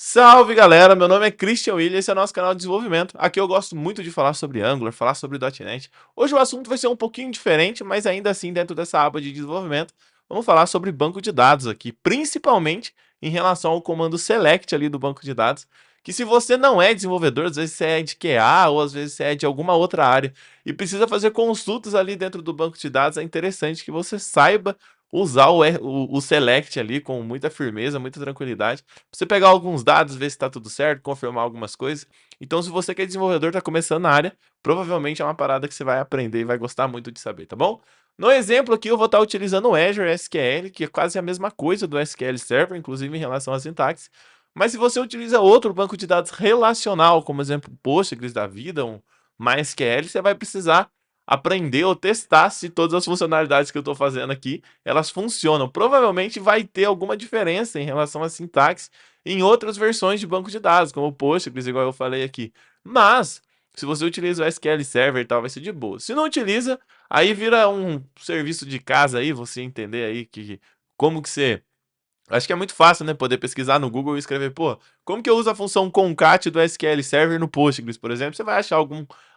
Salve galera, meu nome é Christian William, esse é o nosso canal de desenvolvimento. Aqui eu gosto muito de falar sobre Angular, falar sobre .NET. Hoje o assunto vai ser um pouquinho diferente, mas ainda assim dentro dessa aba de desenvolvimento, vamos falar sobre banco de dados aqui, principalmente em relação ao comando select ali do banco de dados, que se você não é desenvolvedor, às vezes você é de QA ou às vezes você é de alguma outra área e precisa fazer consultas ali dentro do banco de dados, é interessante que você saiba usar o select ali com muita firmeza, muita tranquilidade, pra você pegar alguns dados, ver se está tudo certo, confirmar algumas coisas. Então, se você que é desenvolvedor, está começando na área, provavelmente é uma parada que você vai aprender e vai gostar muito de saber, tá bom? No exemplo aqui, eu vou estar utilizando o Azure SQL, que é quase a mesma coisa do SQL Server, inclusive em relação à sintaxe. Mas se você utiliza outro banco de dados relacional, como exemplo Postgres da vida, um MySQL, você vai precisar aprender ou testar se todas as funcionalidades que eu estou fazendo aqui, elas funcionam. Provavelmente vai ter alguma diferença em relação à sintaxe em outras versões de banco de dados, como o Postgres, igual eu falei aqui. Mas, se você utiliza o SQL Server e tal, vai ser de boa. Se não utiliza, aí vira um serviço de casa aí, você entender aí como que você... Acho que é muito fácil, né, poder pesquisar no Google e escrever, pô, como que eu uso a função concat do SQL Server no Postgres, por exemplo? Você vai achar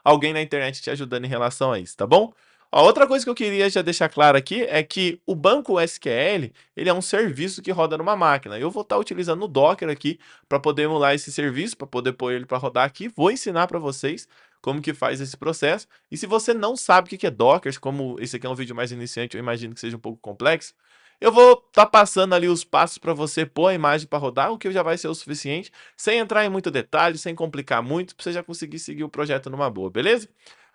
alguém na internet te ajudando em relação a isso, tá bom? Ó, outra coisa que eu queria já deixar claro aqui é que o banco SQL, ele é um serviço que roda numa máquina. Eu vou estar utilizando o Docker aqui para poder emular esse serviço, para poder pôr ele para rodar aqui. Vou ensinar para vocês como que faz esse processo. E se você não sabe o que é Docker, como esse aqui é um vídeo mais iniciante, eu imagino que seja um pouco complexo, eu vou estar passando ali os passos para você pôr a imagem para rodar, o que já vai ser o suficiente, sem entrar em muito detalhe, sem complicar muito, para você já conseguir seguir o projeto numa boa, beleza?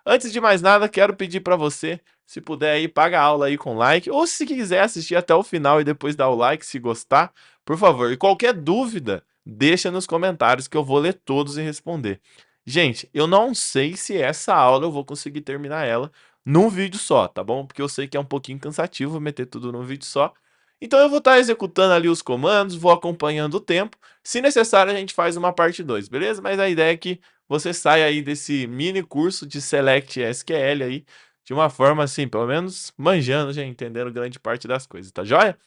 Antes de mais nada, quero pedir para você, se puder aí, paga a aula aí com like, ou se quiser assistir até o final e depois dar o like se gostar, por favor. E qualquer dúvida, deixa nos comentários que eu vou ler todos e responder. Gente, eu não sei se essa aula eu vou conseguir terminar ela num vídeo só, tá bom? Porque eu sei que é um pouquinho cansativo meter tudo num vídeo só. Então eu vou estar executando ali os comandos, vou acompanhando o tempo. Se necessário, a gente faz uma parte 2, beleza? Mas a ideia é que você saia aí desse mini curso de Select SQL aí de uma forma assim, pelo menos manjando, já entendendo grande parte das coisas, tá joia?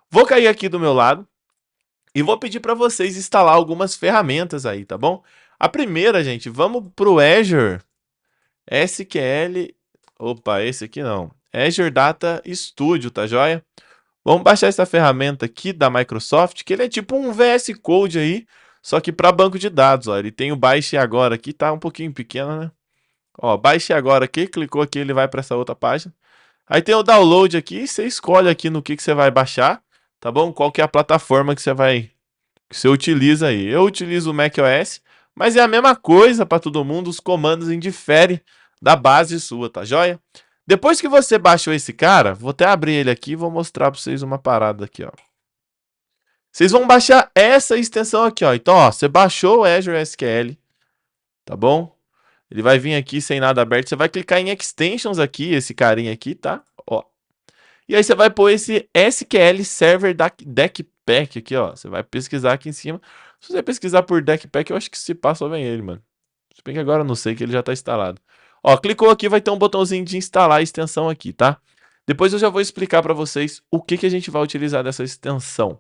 Vou cair aqui do meu lado e vou pedir para vocês instalar algumas ferramentas aí, tá bom? A primeira, gente, vamos pro Azure SQL. Opa, esse aqui não. Azure Data Studio, tá joia? Vamos baixar essa ferramenta aqui da Microsoft, que ele é tipo um VS Code aí, só que para banco de dados, ó. Ele tem o baixe agora aqui, tá um pouquinho pequeno, né? Ó, baixe agora aqui, clicou aqui, ele vai para essa outra página. Aí tem o download aqui, você escolhe aqui no que você vai baixar, tá bom? Qual que é a plataforma que você utiliza aí. Eu utilizo o macOS, mas é a mesma coisa para todo mundo, os comandos indifere da base sua, tá joia? Depois que você baixou esse cara, vou até abrir ele aqui e vou mostrar para vocês uma parada aqui, ó. Vocês vão baixar essa extensão aqui, ó. Então, ó, você baixou o Azure SQL, tá bom? Ele vai vir aqui sem nada aberto. Você vai clicar em Extensions aqui, esse carinha aqui, tá? Ó. E aí você vai pôr esse SQL Server Deckpack aqui, ó. Você vai pesquisar aqui em cima. Se você pesquisar por Deckpack, eu acho que se passa bem ele, mano. Se bem que agora eu não sei que ele já tá instalado. Ó, clicou aqui, vai ter um botãozinho de instalar a extensão aqui, tá? Depois eu já vou explicar para vocês o que a gente vai utilizar dessa extensão.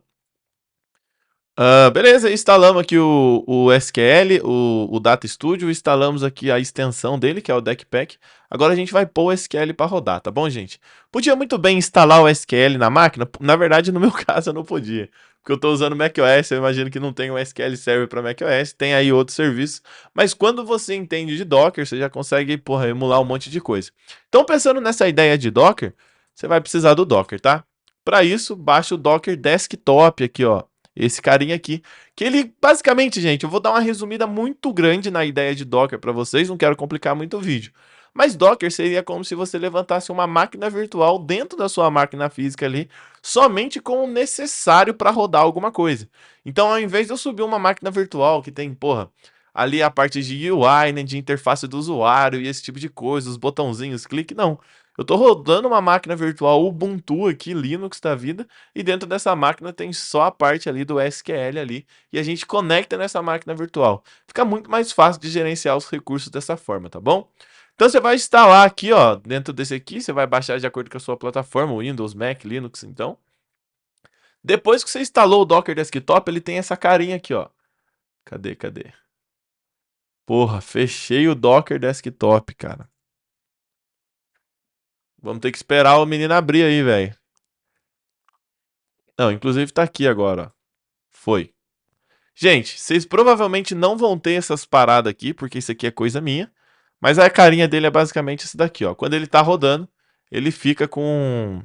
Beleza, instalamos aqui o SQL, o Data Studio, instalamos aqui a extensão dele, que é o Deckpack. Agora a gente vai pôr o SQL para rodar, tá bom, gente? Podia muito bem instalar o SQL na máquina, na verdade, no meu caso, eu não podia, porque eu estou usando macOS, eu imagino que não tem um SQL Server para macOS, tem aí outros serviços, mas quando você entende de Docker, você já consegue, porra, emular um monte de coisa. Então, pensando nessa ideia de Docker, você vai precisar do Docker, tá? Para isso, baixa o Docker Desktop aqui, ó. Esse carinha aqui, que ele, basicamente, gente, eu vou dar uma resumida muito grande na ideia de Docker para vocês, não quero complicar muito o vídeo. Mas Docker seria como se você levantasse uma máquina virtual dentro da sua máquina física ali, somente com o necessário para rodar alguma coisa. Então, ao invés de eu subir uma máquina virtual que tem, porra, ali a parte de UI, né, de interface do usuário e esse tipo de coisa, os botãozinhos, clique, não. Eu estou rodando uma máquina virtual Ubuntu aqui, Linux da vida, e dentro dessa máquina tem só a parte ali do SQL ali, e a gente conecta nessa máquina virtual. Fica muito mais fácil de gerenciar os recursos dessa forma, tá bom? Então você vai instalar aqui, ó, dentro desse aqui, você vai baixar de acordo com a sua plataforma, Windows, Mac, Linux, então. Depois que você instalou o Docker Desktop, ele tem essa carinha aqui, ó. Cadê, cadê? Porra, fechei o Docker Desktop, cara. Vamos ter que esperar o menino abrir aí, velho. Não, inclusive tá aqui agora, ó. Foi. Gente, vocês provavelmente não vão ter essas paradas aqui, porque isso aqui é coisa minha. Mas a carinha dele é basicamente esse daqui, ó. Quando ele tá rodando, ele fica com...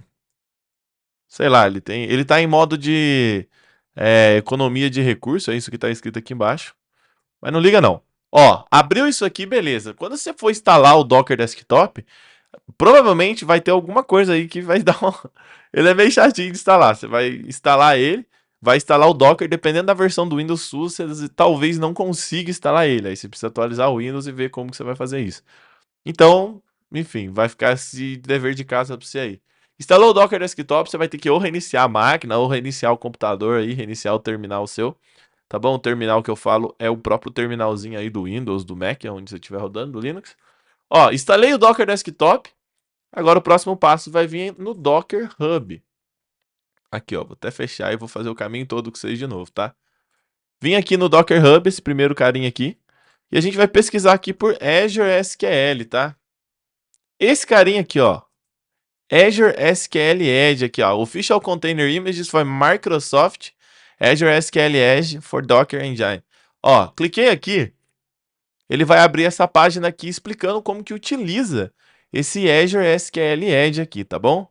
Sei lá, ele tá em modo de economia de recurso, é isso que tá escrito aqui embaixo. Mas não liga não. Ó, abriu isso aqui, beleza. Quando você for instalar o Docker Desktop, provavelmente vai ter alguma coisa aí que vai dar uma... Ele é meio chatinho de instalar. Você vai instalar ele, vai instalar o Docker, dependendo da versão do Windows SUS, você talvez não consiga instalar ele. Aí você precisa atualizar o Windows e ver como que você vai fazer isso. Então, enfim, vai ficar esse dever de casa pra você aí. Instalou o Docker Desktop, você vai ter que ou reiniciar a máquina, ou reiniciar o computador aí, reiniciar o terminal seu. Tá bom? O terminal que eu falo é o próprio terminalzinho aí do Windows, do Mac, onde você estiver rodando, do Linux. Ó, instalei o Docker Desktop. Agora o próximo passo vai vir no Docker Hub. Aqui, ó, vou até fechar e vou fazer o caminho todo com vocês de novo, tá? Vim aqui no Docker Hub, esse primeiro carinha aqui, e a gente vai pesquisar aqui por Azure SQL, tá? Esse carinha aqui, ó, Azure SQL Edge aqui, ó, Official Container Images for Microsoft Azure SQL Edge for Docker Engine. Ó, cliquei aqui, ele vai abrir essa página aqui explicando como que utiliza esse Azure SQL Edge aqui, tá bom?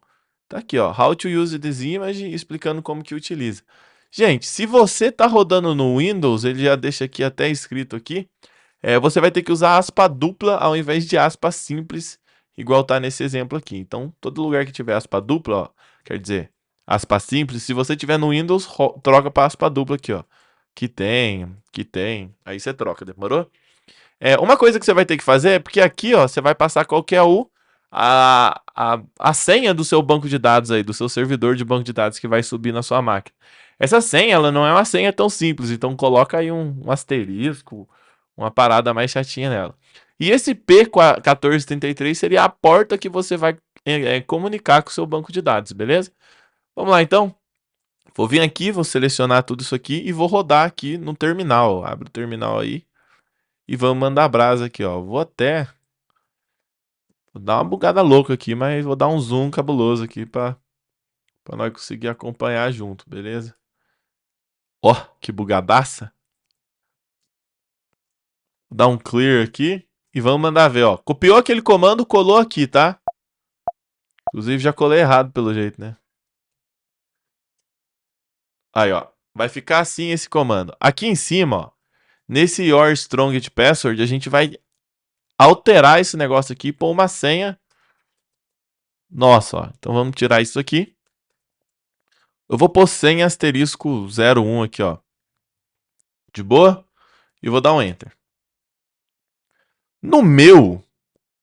Tá aqui, ó, How to use this image, explicando como que utiliza. Gente, se você tá rodando no Windows, ele já deixa aqui até escrito aqui, você vai ter que usar aspa dupla ao invés de aspa simples, igual tá nesse exemplo aqui. Então, todo lugar que tiver aspa dupla, ó, quer dizer, aspa simples, se você tiver no Windows, troca para aspa dupla aqui, ó. Que tem, aí você troca, demorou? Uma coisa que você vai ter que fazer é porque aqui, ó, você vai passar qual que é a senha do seu banco de dados aí, do seu servidor de banco de dados que vai subir na sua máquina. Essa senha, ela não é uma senha tão simples, então coloca aí um asterisco, uma parada mais chatinha nela. E esse P1433 seria a porta que você vai comunicar com o seu banco de dados, beleza? Vamos lá então. Vou vir aqui, vou selecionar tudo isso aqui e vou rodar aqui no terminal. Abre o terminal aí. E vamos mandar brasa aqui, ó. Vou dar uma bugada louca aqui, mas vou dar um zoom cabuloso aqui pra nós conseguir acompanhar junto, beleza? Ó, que bugadaça. Vou dar um clear aqui e vamos mandar ver, ó. Copiou aquele comando, colou aqui, tá? Inclusive já colei errado pelo jeito, né? Aí, ó. Vai ficar assim esse comando. Aqui em cima, ó. Nesse Your Strongest Password, a gente vai alterar esse negócio aqui por uma senha. Nossa, ó. Então vamos tirar isso aqui. Eu vou pôr senha asterisco 01 aqui, ó. De boa? E vou dar um Enter. No meu,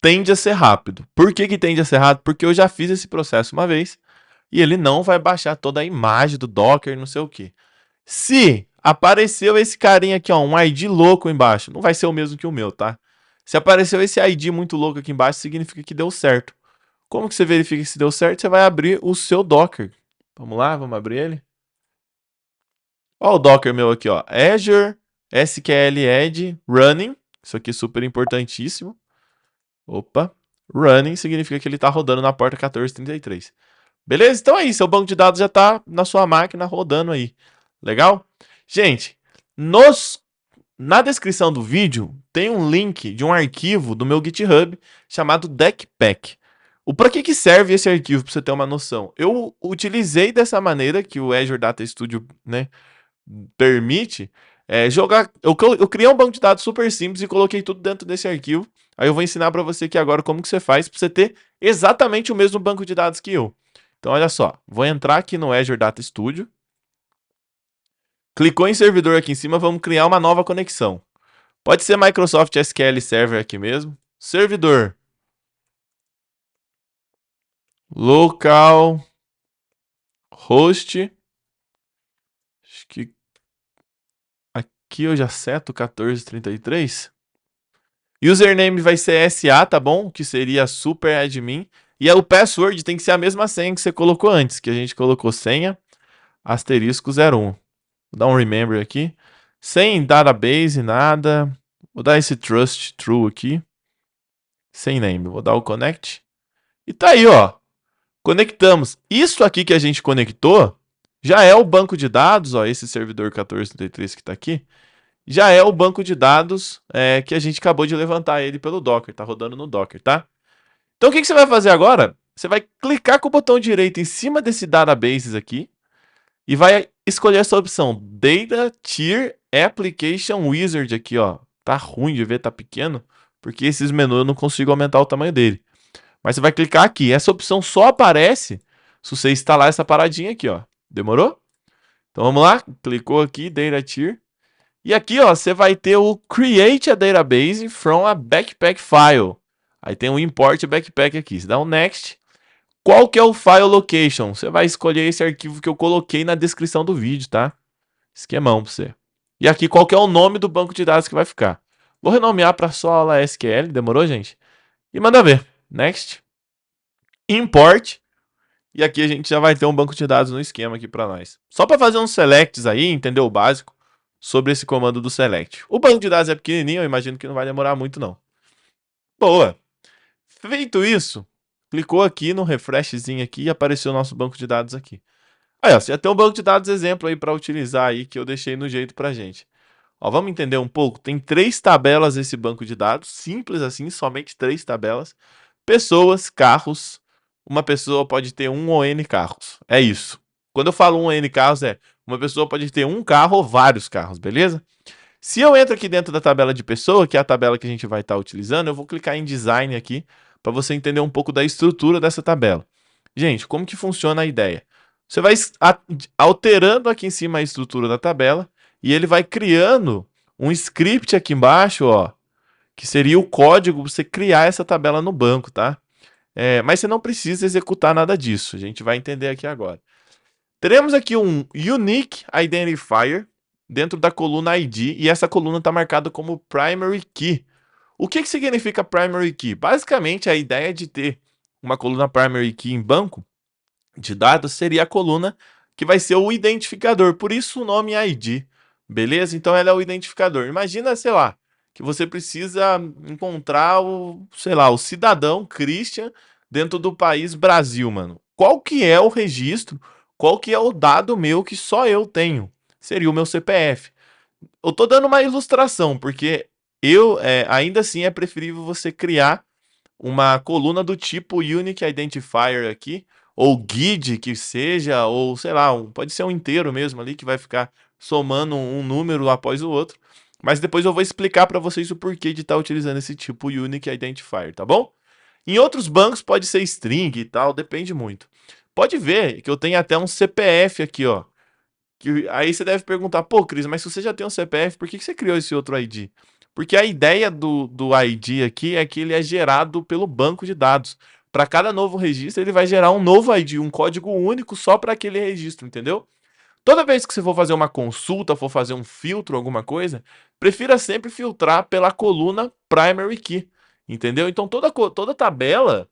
tende a ser rápido. Por que tende a ser rápido? Porque eu já fiz esse processo uma vez e ele não vai baixar toda a imagem do Docker, não sei o que. Se apareceu esse carinha aqui, ó, um ID louco embaixo, não vai ser o mesmo que o meu, tá? Se apareceu esse ID muito louco aqui embaixo, significa que deu certo. Como que você verifica se deu certo? Você vai abrir o seu Docker. Vamos lá, vamos abrir ele. Ó o Docker meu aqui, ó. Azure SQL Edge Running. Isso aqui é super importantíssimo. Opa. Running significa que ele está rodando na porta 1433. Beleza? Então é isso. Seu banco de dados já está na sua máquina rodando aí. Legal? Gente, na descrição do vídeo tem um link de um arquivo do meu GitHub chamado Deckpack. Para que serve esse arquivo, para você ter uma noção? Eu utilizei dessa maneira que o Azure Data Studio, né, permite jogar. Eu criei um banco de dados super simples e coloquei tudo dentro desse arquivo. Aí eu vou ensinar para você aqui agora como que você faz para você ter exatamente o mesmo banco de dados que eu. Então olha só, vou entrar aqui no Azure Data Studio. Clicou em servidor aqui em cima, vamos criar uma nova conexão. Pode ser Microsoft SQL Server aqui mesmo. Servidor. Local. Host. Acho que aqui eu já seto 1433. Username vai ser SA, tá bom? Que seria super admin. E o password tem que ser a mesma senha que você colocou antes, que a gente colocou senha asterisco 01. Vou dar um remember aqui. sem database, nada. Vou dar esse trust true aqui, sem name. Vou dar o connect. E tá aí, ó. Conectamos. Isso aqui que a gente conectou já é o banco de dados, ó, esse servidor 1433 que tá aqui, já é o banco de dados que a gente acabou de levantar ele pelo Docker, tá rodando no Docker, tá? Então o que você vai fazer agora? Você vai clicar com o botão direito em cima desse databases aqui e vai escolher essa opção Data Tier Application Wizard aqui, ó. Tá ruim de ver, tá pequeno, porque esses menus eu não consigo aumentar o tamanho dele. Mas você vai clicar aqui. Essa opção só aparece se você instalar essa paradinha aqui, ó. Demorou? Então vamos lá. Clicou aqui, Data Tier. E aqui, ó, você vai ter o Create a Database from a Backpack File. Aí tem o Import Backpack aqui. Você dá um Next. Qual que é o File Location? Você vai escolher esse arquivo que eu coloquei na descrição do vídeo, tá? Esquemão pra você. E aqui, qual que é o nome do banco de dados que vai ficar? Vou renomear para só aula SQL. Demorou, gente? E manda ver. Next. Import. E aqui a gente já vai ter um banco de dados no esquema aqui para nós. Só para fazer uns selects aí, entender o básico sobre esse comando do select. O banco de dados é pequenininho, eu imagino que não vai demorar muito não. Boa! Feito isso, clicou aqui no refreshzinho aqui e apareceu o nosso banco de dados aqui. Aí, ó, você já tem um banco de dados exemplo aí para utilizar aí que eu deixei no jeito pra gente. Ó, vamos entender um pouco? Tem 3 tabelas esse banco de dados, simples assim, somente 3 tabelas. Pessoas, carros. Uma pessoa pode ter um ou N carros. É isso. Quando eu falo um ou N carros, uma pessoa pode ter um carro ou vários carros, beleza? Se eu entro aqui dentro da tabela de pessoa, que é a tabela que a gente vai estar utilizando, eu vou clicar em Design aqui para você entender um pouco da estrutura dessa tabela. Gente, como que funciona a ideia? Você vai alterando aqui em cima a estrutura da tabela e ele vai criando um script aqui embaixo, ó, que seria o código para você criar essa tabela no banco, tá? Mas você não precisa executar nada disso. A gente vai entender aqui agora. Teremos aqui um Unique Identifier dentro da coluna ID e essa coluna está marcada como Primary Key. O que significa Primary Key? Basicamente, a ideia de ter uma coluna Primary Key em banco de dados seria a coluna que vai ser o identificador, por isso o nome ID, beleza? Então ela é o identificador. Imagina, sei lá, que você precisa encontrar sei lá, o cidadão Christian dentro do país Brasil, mano. Qual que é o registro? Qual que é o dado meu que só eu tenho? Seria o meu CPF. Eu tô dando uma ilustração, porque ainda assim é preferível você criar uma coluna do tipo Unique Identifier aqui, ou GUID que seja, ou sei lá, pode ser um inteiro mesmo ali que vai ficar somando um número após o outro. Mas depois eu vou explicar para vocês o porquê de estar utilizando esse tipo Unique Identifier, tá bom? Em outros bancos pode ser string e tal, depende muito. Pode ver que eu tenho até um CPF aqui, ó. Aí você deve perguntar, pô, Cris, mas se você já tem um CPF, por que você criou esse outro ID? Porque a ideia do ID aqui é que ele é gerado pelo banco de dados. Para cada novo registro, ele vai gerar um novo ID, um código único só para aquele registro, entendeu? Toda vez que você for fazer uma consulta, for fazer um filtro, alguma coisa, prefira sempre filtrar pela coluna Primary Key, entendeu? Então toda tabela,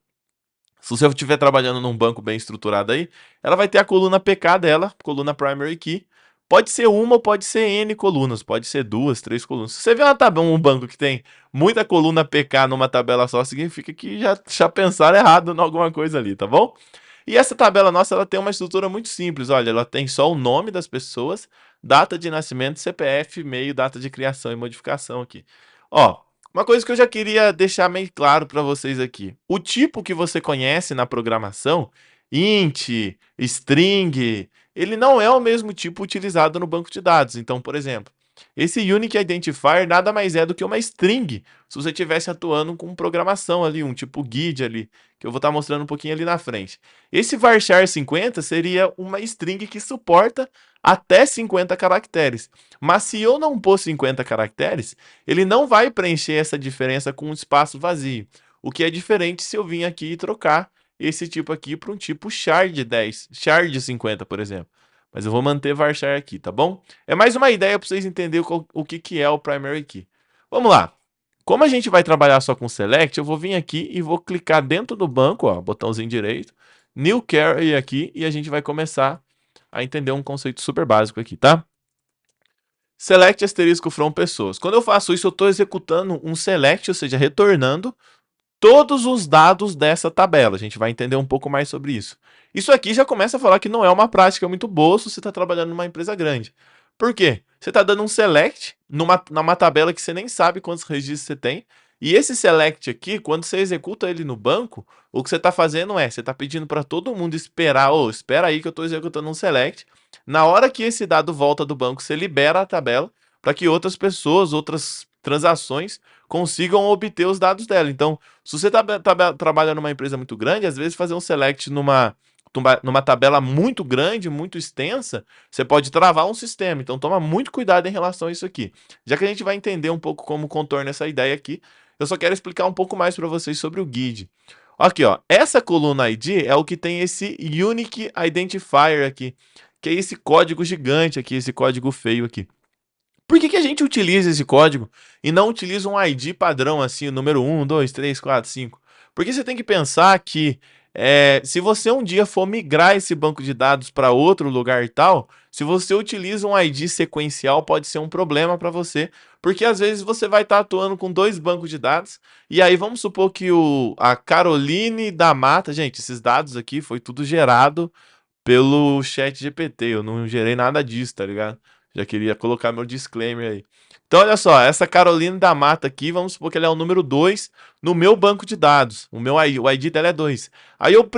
se você estiver trabalhando num banco bem estruturado aí, ela vai ter a coluna PK dela, coluna Primary Key. Pode ser uma ou pode ser N colunas, pode ser duas, três colunas. Se você vê um banco que tem muita coluna PK numa tabela só, significa que já pensaram errado em alguma coisa ali, tá bom? E essa tabela nossa, ela tem uma estrutura muito simples, olha, ela tem só o nome das pessoas, data de nascimento, CPF, e-mail, data de criação e modificação aqui. Ó, uma coisa que eu já queria deixar meio claro para vocês aqui. O tipo que você conhece na programação, int, string, ele não é o mesmo tipo utilizado no banco de dados. Então, por exemplo, esse Unique Identifier nada mais é do que uma string, se você estivesse atuando com programação ali, um tipo GUID ali, que eu vou estar mostrando um pouquinho ali na frente. Esse varchar 50 seria uma string que suporta até 50 caracteres. Mas se eu não pôr 50 caracteres, ele não vai preencher essa diferença com um espaço vazio. O que é diferente se eu vir aqui e trocar esse tipo aqui para um tipo char de 10, char de 50, por exemplo. Mas eu vou manter varchar aqui, tá bom? É mais uma ideia para vocês entenderem o que é o primary key. Vamos lá. Como a gente vai trabalhar só com select, eu vou vir aqui e vou clicar dentro do banco, ó, botãozinho direito, new query aqui, e a gente vai começar a entender um conceito super básico aqui, tá? select asterisco from pessoas. Quando eu faço isso, eu estou executando um select, ou seja, retornando todos os dados dessa tabela. A gente vai entender um pouco mais sobre isso. Isso aqui já começa a falar que não é uma prática muito boa se você está trabalhando numa empresa grande. Por quê? Você está dando um select numa tabela que você nem sabe quantos registros você tem. E esse select aqui, quando você executa ele no banco, o que você está fazendo é, você está pedindo para todo mundo esperar, espera aí que eu estou executando um select. Na hora que esse dado volta do banco, você libera a tabela para que outras pessoas, outras transações consigam obter os dados dela. Então, se você trabalha numa empresa muito grande, às vezes fazer um select numa tabela muito grande, muito extensa, você pode travar um sistema. Então, toma muito cuidado em relação a isso aqui. Já que a gente vai entender um pouco como contorna essa ideia aqui, eu só quero explicar um pouco mais para vocês sobre o guide. Aqui, ó, essa coluna ID é o que tem esse Unique Identifier aqui, que é esse código gigante aqui, esse código feio aqui. Por que a gente utiliza esse código e não utiliza um ID padrão assim, o número 1, 2, 3, 4, 5? Porque você tem que pensar que se você um dia for migrar esse banco de dados para outro lugar e tal, se você utiliza um ID sequencial, pode ser um problema para você, porque às vezes você vai estar atuando com dois bancos de dados, e aí vamos supor que a Caroline da Mata, gente, esses dados aqui foi tudo gerado pelo chat GPT, eu não gerei nada disso, tá ligado? Já queria colocar meu disclaimer aí. Então, olha só, essa Carolina da Mata aqui, vamos supor que ela é o número 2 no meu banco de dados. O ID dela é 2. Aí eu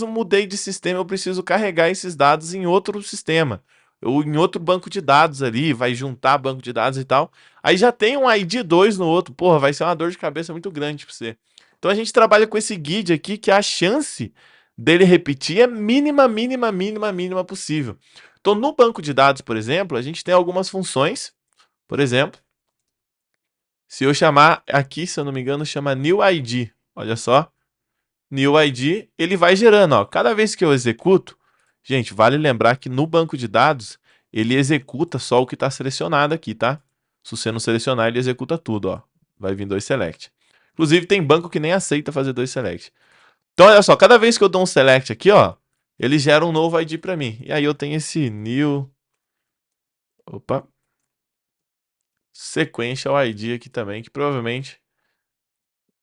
mudei de sistema, eu preciso carregar esses dados em outro sistema. Ou em outro banco de dados ali, vai juntar banco de dados e tal. Aí já tem um ID 2 no outro. Porra, vai ser uma dor de cabeça muito grande pra você. Então a gente trabalha com esse guide aqui, que a chance dele repetir é mínima, mínima, mínima, mínima possível. Então, no banco de dados, por exemplo, a gente tem algumas funções. Por exemplo, se eu chamar aqui, se eu não me engano, chama new ID. Olha só, new ID, ele vai gerando, ó. Cada vez que eu executo, gente, vale lembrar que no banco de dados, ele executa só o que está selecionado aqui, tá? Se você não selecionar, ele executa tudo, ó. Vai vir dois select. Inclusive, tem banco que nem aceita fazer dois select. Então, olha só, cada vez que eu dou um select aqui, ó, ele gera um novo ID para mim. E aí eu tenho esse new, opa, sequential ID aqui também, que provavelmente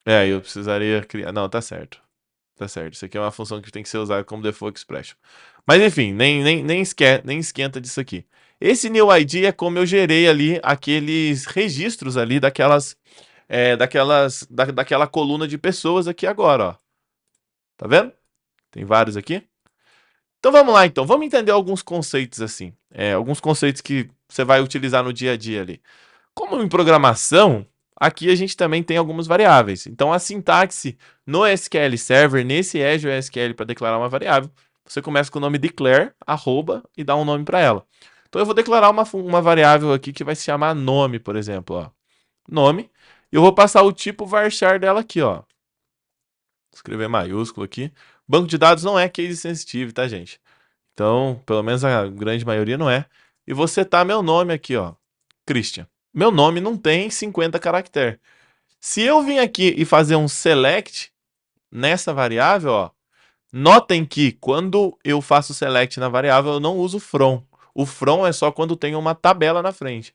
eu precisaria criar. Não, tá certo. Tá certo. Isso aqui é uma função que tem que ser usada como default expression. Mas enfim, nem esquenta disso aqui. Esse new ID é como eu gerei ali aqueles registros ali daquela coluna de pessoas aqui agora, ó. Tá vendo? Tem vários aqui. Então vamos lá, então. Vamos entender alguns conceitos assim. Alguns conceitos que você vai utilizar no dia a dia ali. Como em programação, aqui a gente também tem algumas variáveis. Então a sintaxe no SQL Server, nesse Azure SQL para declarar uma variável, você começa com o nome declare, arroba, e dá um nome para ela. Então eu vou declarar uma variável aqui que vai se chamar nome, por exemplo. Ó. Nome. E eu vou passar o tipo varchar dela aqui, ó. Escrever maiúsculo aqui. Banco de dados não é case sensitive, tá, gente? Então, pelo menos a grande maioria não é. E vou setar meu nome aqui, ó. Christian. Meu nome não tem 50 caracteres. Se eu vim aqui e fazer um select nessa variável, ó, notem que quando eu faço select na variável, eu não uso from. O from é só quando tem uma tabela na frente.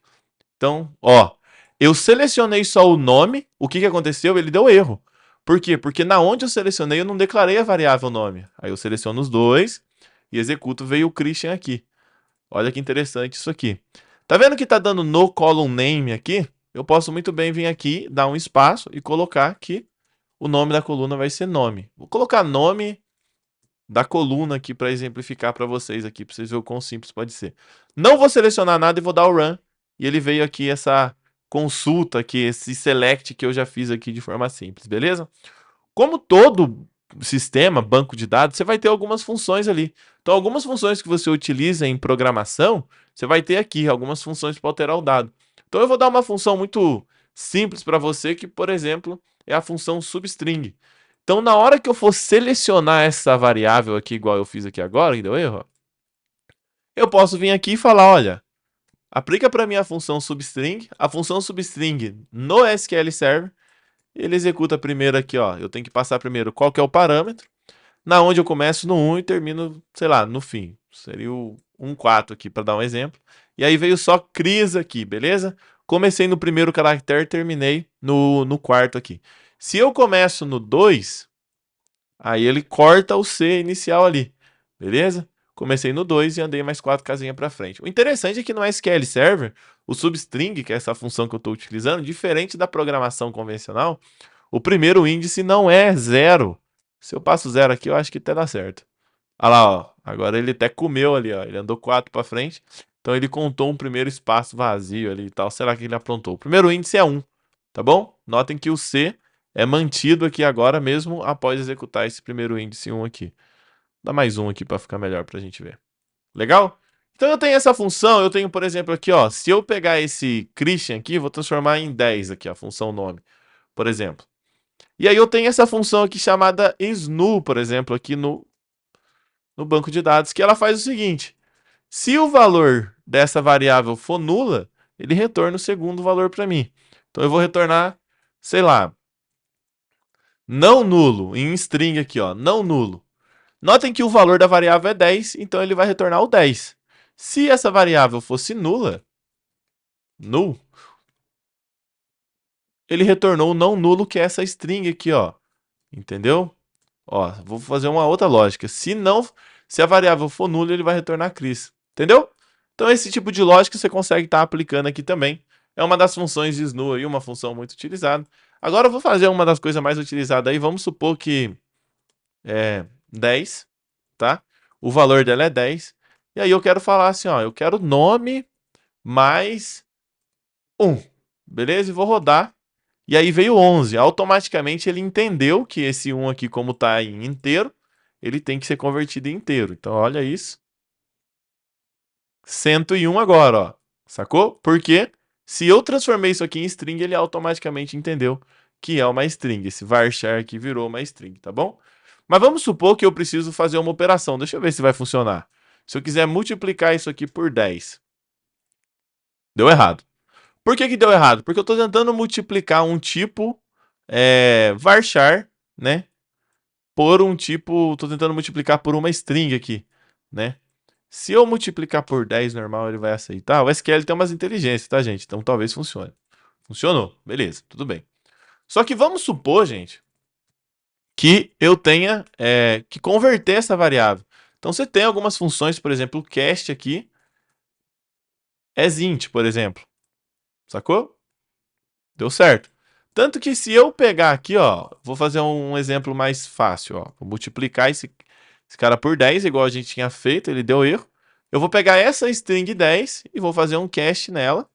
Então, ó, eu selecionei só o nome, o que aconteceu? Ele deu erro. Por quê? Porque na onde eu selecionei, eu não declarei a variável nome. Aí eu seleciono os dois e executo, veio o Christian aqui. Olha que interessante isso aqui. Tá vendo que tá dando no column name aqui? Eu posso muito bem vir aqui, dar um espaço e colocar que o nome da coluna vai ser nome. Vou colocar nome da coluna aqui para exemplificar para vocês aqui, para vocês verem o quão simples pode ser. Não vou selecionar nada e vou dar o run. E ele veio aqui essa consulta aqui, esse select que eu já fiz aqui de forma simples, beleza? Como todo sistema, banco de dados, você vai ter algumas funções ali. Então, algumas funções que você utiliza em programação, você vai ter aqui algumas funções para alterar o dado. Então, eu vou dar uma função muito simples para você, que, por exemplo, é a função substring. Então, na hora que eu for selecionar essa variável aqui, igual eu fiz aqui agora, que deu erro, eu posso vir aqui e falar, olha, aplica para mim a função substring. A função substring no SQL Server, ele executa primeiro aqui, ó. Eu tenho que passar primeiro qual que é o parâmetro, na onde eu começo no 1 e termino, sei lá, no fim. Seria o 1,4 aqui, para dar um exemplo. e aí veio só Cris aqui, beleza? Comecei no primeiro caractere, terminei no quarto aqui. Se eu começo no 2, aí ele corta o C inicial ali, beleza? Comecei no 2 e andei mais 4 casinhas para frente. O interessante é que no SQL Server, o substring, que é essa função que eu estou utilizando, diferente da programação convencional, o primeiro índice não é 0. Se eu passo 0 aqui, eu acho que até dá certo. Olha lá, ó. Agora ele até comeu ali, ó. Ele andou 4 para frente. Então ele contou um primeiro espaço vazio ali e tal. Será que ele aprontou? O primeiro índice é 1, tá bom? Notem que o C é mantido aqui agora mesmo após executar esse primeiro índice 1 aqui. Dá mais um aqui para ficar melhor para a gente ver. Legal? Então eu tenho essa função, eu tenho, por exemplo, aqui, ó. Se eu pegar esse Christian aqui, vou transformar em 10 aqui, a função nome, por exemplo. E aí eu tenho essa função aqui chamada snu, por exemplo, aqui no banco de dados, que ela faz o seguinte: se o valor dessa variável for nula, ele retorna o segundo valor para mim. Então eu vou retornar, sei lá, não nulo, em string aqui, ó, não nulo. Notem que o valor da variável é 10, então ele vai retornar o 10. Se essa variável fosse nula, null, ele retornou o não nulo, que é essa string aqui, ó. Entendeu? Ó, vou fazer uma outra lógica. Se a variável for nula, ele vai retornar Cris. Entendeu? Então esse tipo de lógica você consegue estar aplicando aqui também. É uma das funções de SNU aí, uma função muito utilizada. Agora eu vou fazer uma das coisas mais utilizadas aí. Vamos supor que é 10, tá? O valor dela é 10. E aí eu quero falar assim, ó, eu quero nome mais 1. Beleza? E vou rodar. E aí veio 11. Automaticamente ele entendeu que esse 1 aqui, como está em inteiro, ele tem que ser convertido em inteiro. Então, olha isso. 101 agora, ó. Sacou? Porque se eu transformei isso aqui em string, ele automaticamente entendeu que é uma string. Esse varchar aqui virou uma string, tá bom? Mas vamos supor que eu preciso fazer uma operação. Deixa eu ver se vai funcionar. Se eu quiser multiplicar isso aqui por 10. Deu errado. Por que deu errado? Porque eu estou tentando multiplicar um tipo varchar, né? Por um tipo, estou tentando multiplicar por uma string aqui, né? Se eu multiplicar por 10 normal, ele vai aceitar. O SQL tem umas inteligências, tá, gente? Então talvez funcione. Funcionou. Beleza, tudo bem. Só que vamos supor, gente, que eu tenha que converter essa variável. Então você tem algumas funções, por exemplo, o cast aqui é int, por exemplo. Sacou? Deu certo. Tanto que se eu pegar aqui, ó, vou fazer um exemplo mais fácil, ó. Vou multiplicar esse cara por 10, igual a gente tinha feito, ele deu erro. Eu vou pegar essa string 10 e vou fazer um cast nela.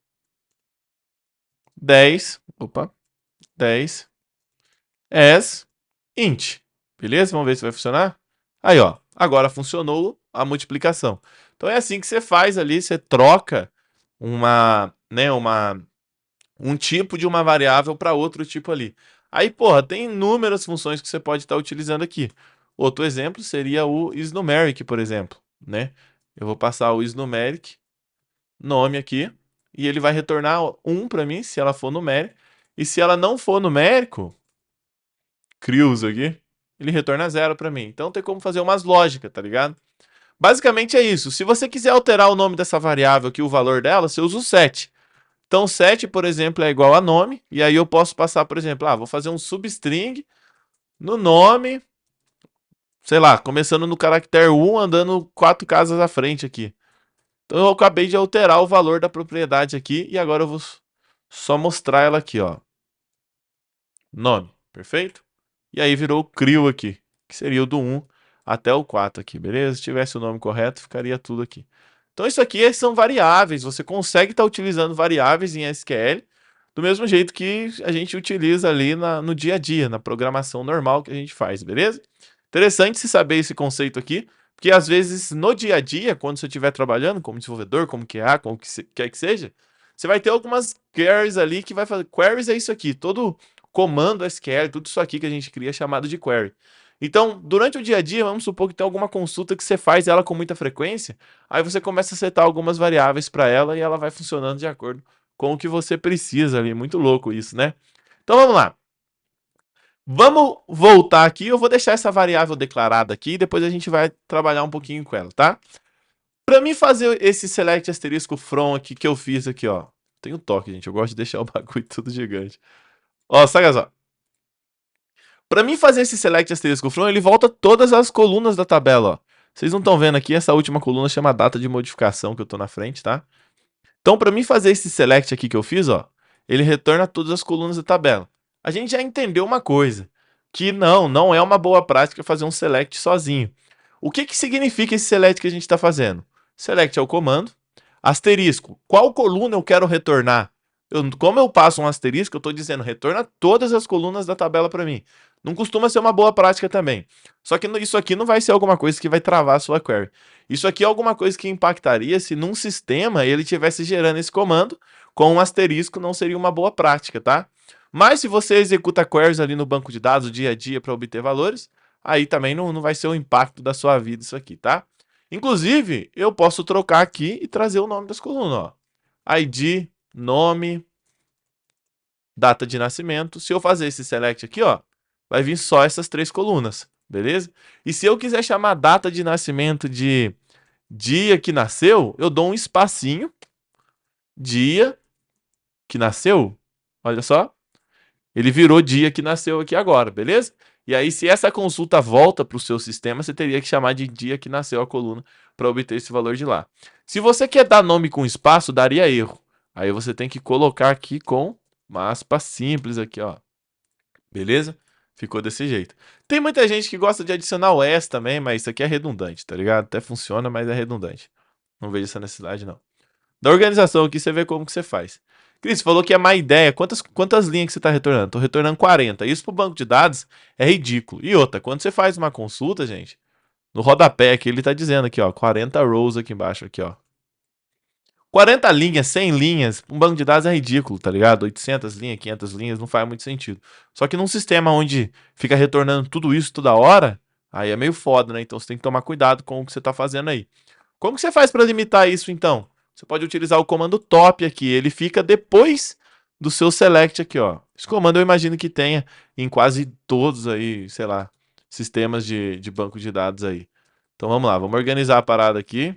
10, opa, 10 as int. Beleza? Vamos ver se vai funcionar. Aí, ó, agora funcionou a multiplicação. Então é assim que você faz ali, você troca um tipo de uma variável para outro tipo ali. Aí, porra, tem inúmeras funções que você pode estar utilizando aqui. Outro exemplo seria o isNumeric, por exemplo, né? Eu vou passar o isNumeric, nome aqui, e ele vai retornar 1 para mim, se ela for numérica. E se ela não for numérico, crios aqui, ele retorna 0 para mim. Então tem como fazer umas lógicas, tá ligado? Basicamente é isso. Se você quiser alterar o nome dessa variável aqui, o valor dela, você usa o set. Então, 7, por exemplo, é igual a nome. E aí eu posso passar, por exemplo, vou fazer um substring no nome, sei lá, começando no caractere 1, andando 4 casas à frente aqui. Então eu acabei de alterar o valor da propriedade aqui e agora eu vou só mostrar ela aqui, ó. Nome, perfeito? E aí virou o CRIO aqui, que seria o do 1 até o 4 aqui, beleza? Se tivesse o nome correto, ficaria tudo aqui. Então isso aqui são variáveis, você consegue estar utilizando variáveis em SQL do mesmo jeito que a gente utiliza ali no dia a dia, na programação normal que a gente faz, beleza? Interessante se saber esse conceito aqui, porque às vezes no dia a dia, quando você estiver trabalhando como desenvolvedor, como QA, como que quer que seja, você vai ter algumas queries ali que vai fazer. Queries é isso aqui, todo comando SQL, tudo isso aqui que a gente cria é chamado de query. Então, durante o dia a dia, vamos supor que tem alguma consulta que você faz ela com muita frequência, aí você começa a setar algumas variáveis para ela e ela vai funcionando de acordo com o que você precisa ali. Muito louco isso, né? Então vamos lá. Vamos voltar aqui. Eu vou deixar essa variável declarada aqui e depois a gente vai trabalhar um pouquinho com ela, tá? Pra mim fazer esse select asterisco from aqui que eu fiz aqui, ó. Tem um toque, gente. Eu gosto de deixar o bagulho tudo gigante. Ó, saca só. Pra mim fazer esse select asterisco from, ele volta todas as colunas da tabela, ó. Vocês não estão vendo aqui, essa última coluna chama data de modificação que eu tô na frente, tá? Então, para mim fazer esse select aqui que eu fiz, ó, ele retorna todas as colunas da tabela. A gente já entendeu uma coisa, que não é uma boa prática fazer um select sozinho. O que significa esse select que a gente está fazendo? Select é o comando, asterisco, qual coluna eu quero retornar? Como eu passo um asterisco, eu estou dizendo retorna todas as colunas da tabela para mim. Não costuma ser uma boa prática também. Só que isso aqui não vai ser alguma coisa que vai travar a sua query. Isso aqui é alguma coisa que impactaria se num sistema ele estivesse gerando esse comando com um asterisco, não seria uma boa prática, tá? Mas se você executa queries ali no banco de dados dia a dia para obter valores, aí também não vai ser o impacto da sua vida isso aqui, tá? Inclusive, eu posso trocar aqui e trazer o nome das colunas, ó. ID, nome, data de nascimento. Se eu fazer esse select aqui, ó, vai vir só essas 3 colunas, beleza? E se eu quiser chamar data de nascimento de dia que nasceu, eu dou um espacinho, dia que nasceu, olha só, ele virou dia que nasceu aqui agora, beleza? E aí, se essa consulta volta para o seu sistema, você teria que chamar de dia que nasceu a coluna para obter esse valor de lá. Se você quer dar nome com espaço, daria erro. Aí você tem que colocar aqui com uma aspa simples aqui, ó. Beleza? Ficou desse jeito. Tem muita gente que gosta de adicionar o S também, mas isso aqui é redundante, tá ligado? Até funciona, mas é redundante. Não vejo essa necessidade, não. Da organização aqui, você vê como que você faz. Cris, falou que é má ideia. Quantas linhas que você está retornando? Estou retornando 40. Isso para o banco de dados é ridículo. E outra, quando você faz uma consulta, gente, no rodapé aqui, ele está dizendo aqui, ó, 40 rows aqui embaixo, aqui, ó. 40 linhas, 100 linhas, um banco de dados é ridículo, tá ligado? 800 linhas, 500 linhas, não faz muito sentido. Só que num sistema onde fica retornando tudo isso toda hora, aí é meio foda, né? Então você tem que tomar cuidado com o que você está fazendo aí. Como que você faz para limitar isso, então? Você pode utilizar o comando top aqui, ele fica depois do seu select aqui, ó. Esse comando eu imagino que tenha em quase todos aí, sei lá, sistemas de banco de dados aí. Então vamos lá, vamos organizar a parada aqui.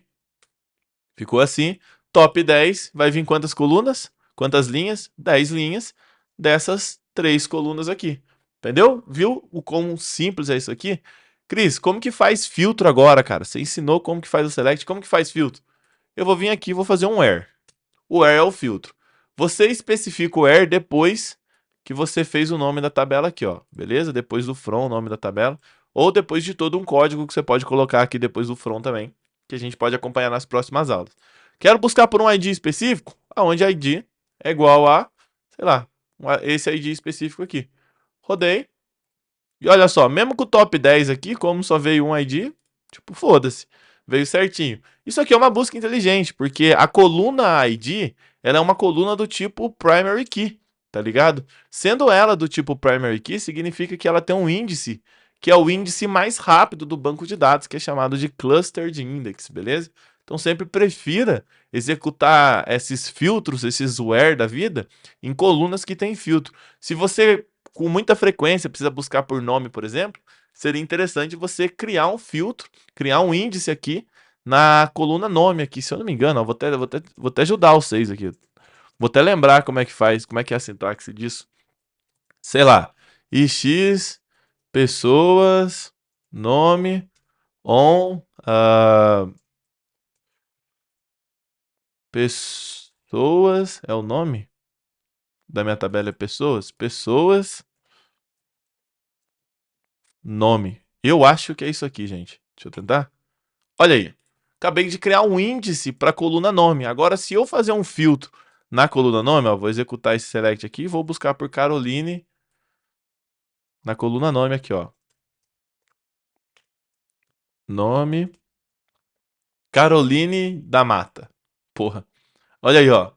Ficou assim, top 10, vai vir quantas colunas? Quantas linhas? 10 linhas dessas 3 colunas aqui. Entendeu? Viu o quão simples é isso aqui? Cris, como que faz filtro agora, cara? Você ensinou como que faz o select, como que faz filtro? Eu vou vir aqui e vou fazer um where. O where é o filtro. Você especifica o where depois que você fez o nome da tabela aqui, ó. Beleza? Depois do from, o nome da tabela. Ou depois de todo um código que você pode colocar aqui depois do from também, que a gente pode acompanhar nas próximas aulas. Quero buscar por um ID específico? Aonde ID é igual a, sei lá, esse ID específico aqui. Rodei. E olha só, mesmo com o top 10 aqui, como só veio um ID, tipo, foda-se. Veio certinho. Isso aqui é uma busca inteligente, porque a coluna ID, ela é uma coluna do tipo primary key, tá ligado? Sendo ela do tipo primary key, significa que ela tem um índice, que é o índice mais rápido do banco de dados, que é chamado de clustered index, beleza? Então sempre prefira executar esses filtros, esses where da vida, em colunas que tem filtro. Se você com muita frequência precisa buscar por nome, por exemplo, seria interessante você criar um filtro, criar um índice aqui na coluna nome aqui, se eu não me engano, ó, vou até ajudar vocês aqui. Vou até lembrar como é que faz, como é que é a sintaxe disso. Sei lá, ix, pessoas, nome, on, pessoas, é o nome da minha tabela é pessoas? Pessoas, nome. Eu acho que é isso aqui, gente. Deixa eu tentar. Olha aí. Acabei de criar um índice para a coluna nome. Agora, se eu fazer um filtro na coluna nome, ó, vou executar esse select aqui e vou buscar por Caroline na coluna nome aqui, ó. Nome Caroline da Mata. Porra. Olha aí, ó.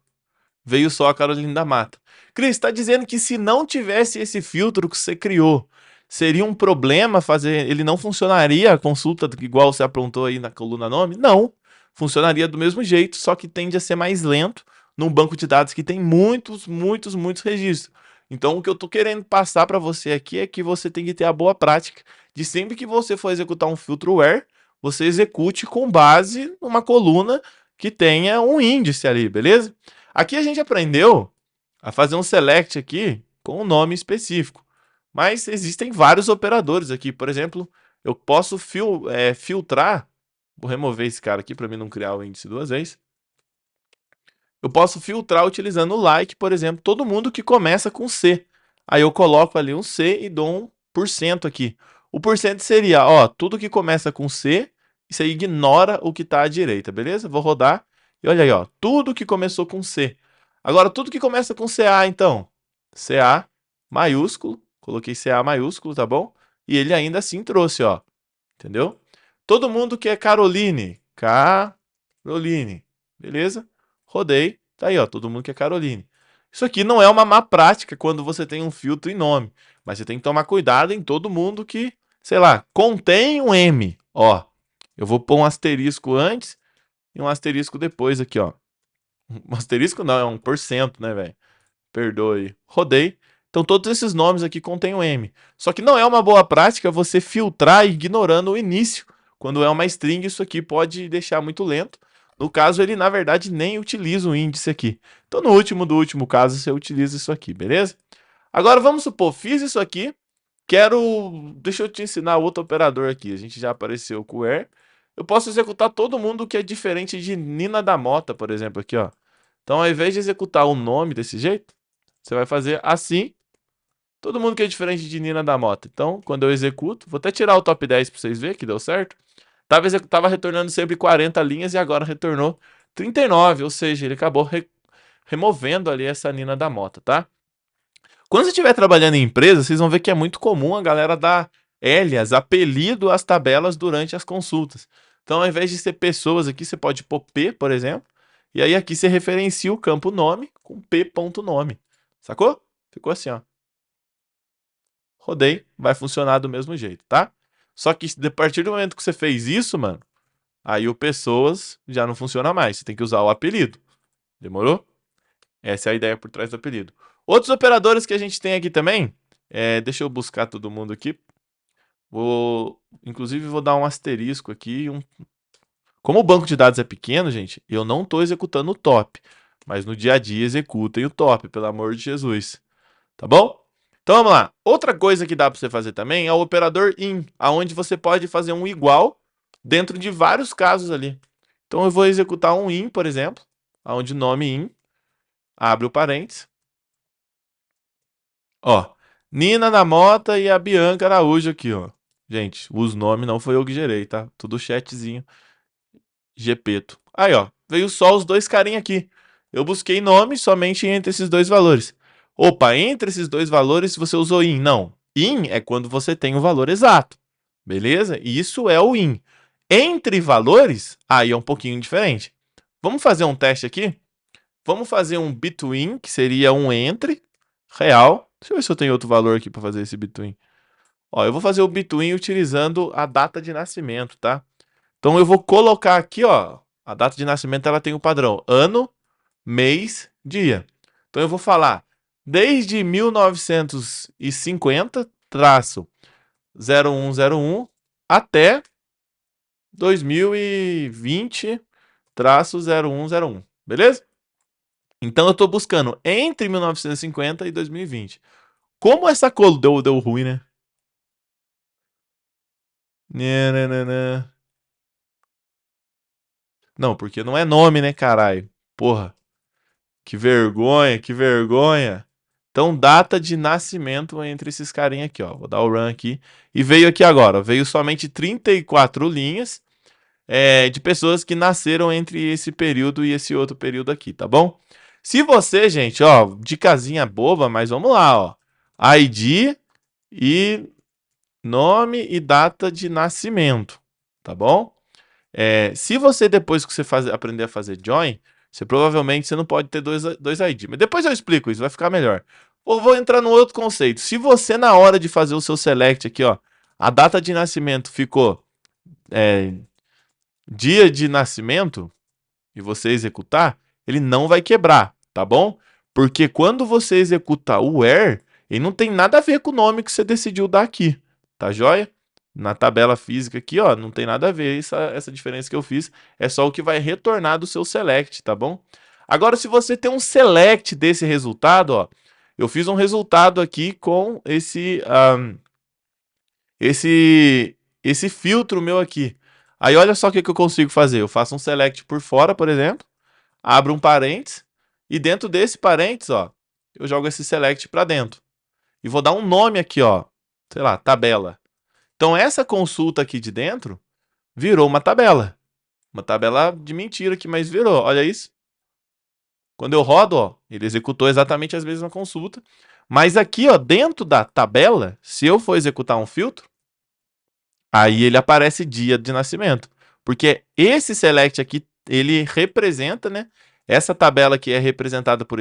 Veio só a Caroline da Mata. Cris, está dizendo que se não tivesse esse filtro que você criou, seria um problema fazer. Ele não funcionaria a consulta igual você aprontou aí na coluna nome? Não. Funcionaria do mesmo jeito, só que tende a ser mais lento num banco de dados que tem muitos registros. Então, o que eu estou querendo passar para você aqui é que você tem que ter a boa prática de sempre que você for executar um filtro where, você execute com base numa coluna que tenha um índice ali, beleza? Aqui a gente aprendeu a fazer um select aqui com um nome específico, mas existem vários operadores aqui. Por exemplo, eu posso filtrar, vou remover esse cara aqui para mim não criar o índice duas vezes. Eu posso filtrar utilizando o like, por exemplo, todo mundo que começa com C. Aí eu coloco ali um C e dou um % aqui. O porcento seria, ó, tudo que começa com C, isso aí ignora o que está à direita, beleza? Vou rodar e olha aí, ó, tudo que começou com C. Agora, tudo que começa com CA, então, CA maiúsculo, coloquei CA maiúsculo, tá bom? E ele ainda assim trouxe, ó, entendeu? Todo mundo que é Caroline, Caroline, beleza? Rodei, tá aí, ó, todo mundo que é Caroline. Isso aqui não é uma má prática quando você tem um filtro em nome, mas você tem que tomar cuidado em todo mundo que, sei lá, contém um M, ó. Eu vou pôr um asterisco antes e um asterisco depois aqui, ó. Um asterisco não, é um porcento, né, velho? Perdoe. Rodei. Então todos esses nomes aqui contêm um M. Só que não é uma boa prática você filtrar ignorando o início. Quando é uma string, isso aqui pode deixar muito lento. No caso, ele na verdade nem utiliza o índice aqui. Então no último do último caso, você utiliza isso aqui, beleza? Agora vamos supor, fiz isso aqui, quero... Deixa eu te ensinar outro operador aqui. A gente já apareceu com o where. Eu posso executar todo mundo que é diferente de Nina da Mota, por exemplo, aqui, ó. Então, ao invés de executar o nome desse jeito, você vai fazer assim. Todo mundo que é diferente de Nina da Mota. Então, quando eu executo, vou até tirar o top 10 para vocês verem que deu certo. Tava retornando sempre 40 linhas e agora retornou 39, ou seja, ele acabou removendo ali essa Nina da Mota, tá? Quando você estiver trabalhando em empresa, vocês vão ver que é muito comum a galera dar alias, apelido às tabelas durante as consultas. Então, ao invés de ser pessoas aqui, você pode pôr P, por exemplo, e aí aqui você referencia o campo nome com p.nome. Sacou? Ficou assim, ó. Rodei, vai funcionar do mesmo jeito, tá? Só que a partir do momento que você fez isso, mano, aí o pessoas já não funciona mais. Você tem que usar o apelido. Demorou? Essa é a ideia por trás do apelido. Outros operadores que a gente tem aqui também, deixa eu buscar todo mundo aqui. Inclusive, vou dar um asterisco aqui. Como o banco de dados é pequeno, gente, eu não estou executando o top. Mas no dia a dia executem o top, pelo amor de Jesus. Tá bom? Então vamos lá. Outra coisa que dá para você fazer também é o operador in, aonde você pode fazer um igual dentro de vários casos ali. Então eu vou executar um in, por exemplo, aonde o nome in, abre o parênteses. Ó, Nina da Mota e a Bianca Araújo aqui, ó. Gente, os nomes não foi eu que gerei, tá? Tudo chatzinho, Gepeto. Aí, ó, veio só os dois carinha aqui. Eu busquei nome somente entre esses dois valores. Opa, entre esses dois valores você usou in. Não, in é quando você tem o valor exato. Beleza? E isso é o in. Entre valores, aí é um pouquinho diferente. Vamos fazer um teste aqui? Vamos fazer um between, que seria um entre, real. Deixa eu ver se eu tenho outro valor aqui para fazer esse between. Ó, eu vou fazer o between utilizando a data de nascimento, tá? Então eu vou colocar aqui, ó, a data de nascimento ela tem o padrão ano, mês, dia. Então eu vou falar desde 1950 traço 0101 até 2020 traço 0101, beleza? Então eu estou buscando entre 1950 e 2020. Como essa cor deu ruim, né? Não, porque não é nome, né, caralho? Porra. Que vergonha, que vergonha. Então, data de nascimento entre esses carinha aqui, ó. Vou dar o run aqui. E veio aqui agora, veio somente 34 linhas de pessoas que nasceram entre esse período e esse outro período aqui, tá bom? Se você, gente, ó, de casinha boba, mas vamos lá, ó. ID e nome e data de nascimento, tá bom? Se você, depois que você aprender a fazer join, você provavelmente você não pode ter dois ID. Mas depois eu explico isso, vai ficar melhor. Ou vou entrar no outro conceito. Se você, na hora de fazer o seu select aqui, ó, a data de nascimento ficou dia de nascimento, e você executar, ele não vai quebrar, tá bom? Porque quando você executar o where, ele não tem nada a ver com o nome que você decidiu dar aqui, tá joia? Na tabela física aqui, ó, não tem nada a ver essa diferença que eu fiz. É só o que vai retornar do seu select, tá bom? Agora, se você tem um select desse resultado, ó, eu fiz um resultado aqui com esse filtro meu aqui. Aí olha só o que eu consigo fazer. Eu faço um select por fora, por exemplo, abro um parênteses, e dentro desse parênteses, ó, eu jogo esse select para dentro. E vou dar um nome aqui, ó, sei lá, tabela. Então essa consulta aqui de dentro virou uma tabela. Uma tabela de mentira aqui, mas virou. Olha isso. Quando eu rodo, ó, ele executou exatamente as mesmas consultas. Mas aqui, ó, dentro da tabela, se eu for executar um filtro, aí ele aparece dia de nascimento. Porque esse select aqui, ele representa, né? Essa tabela aqui é representada por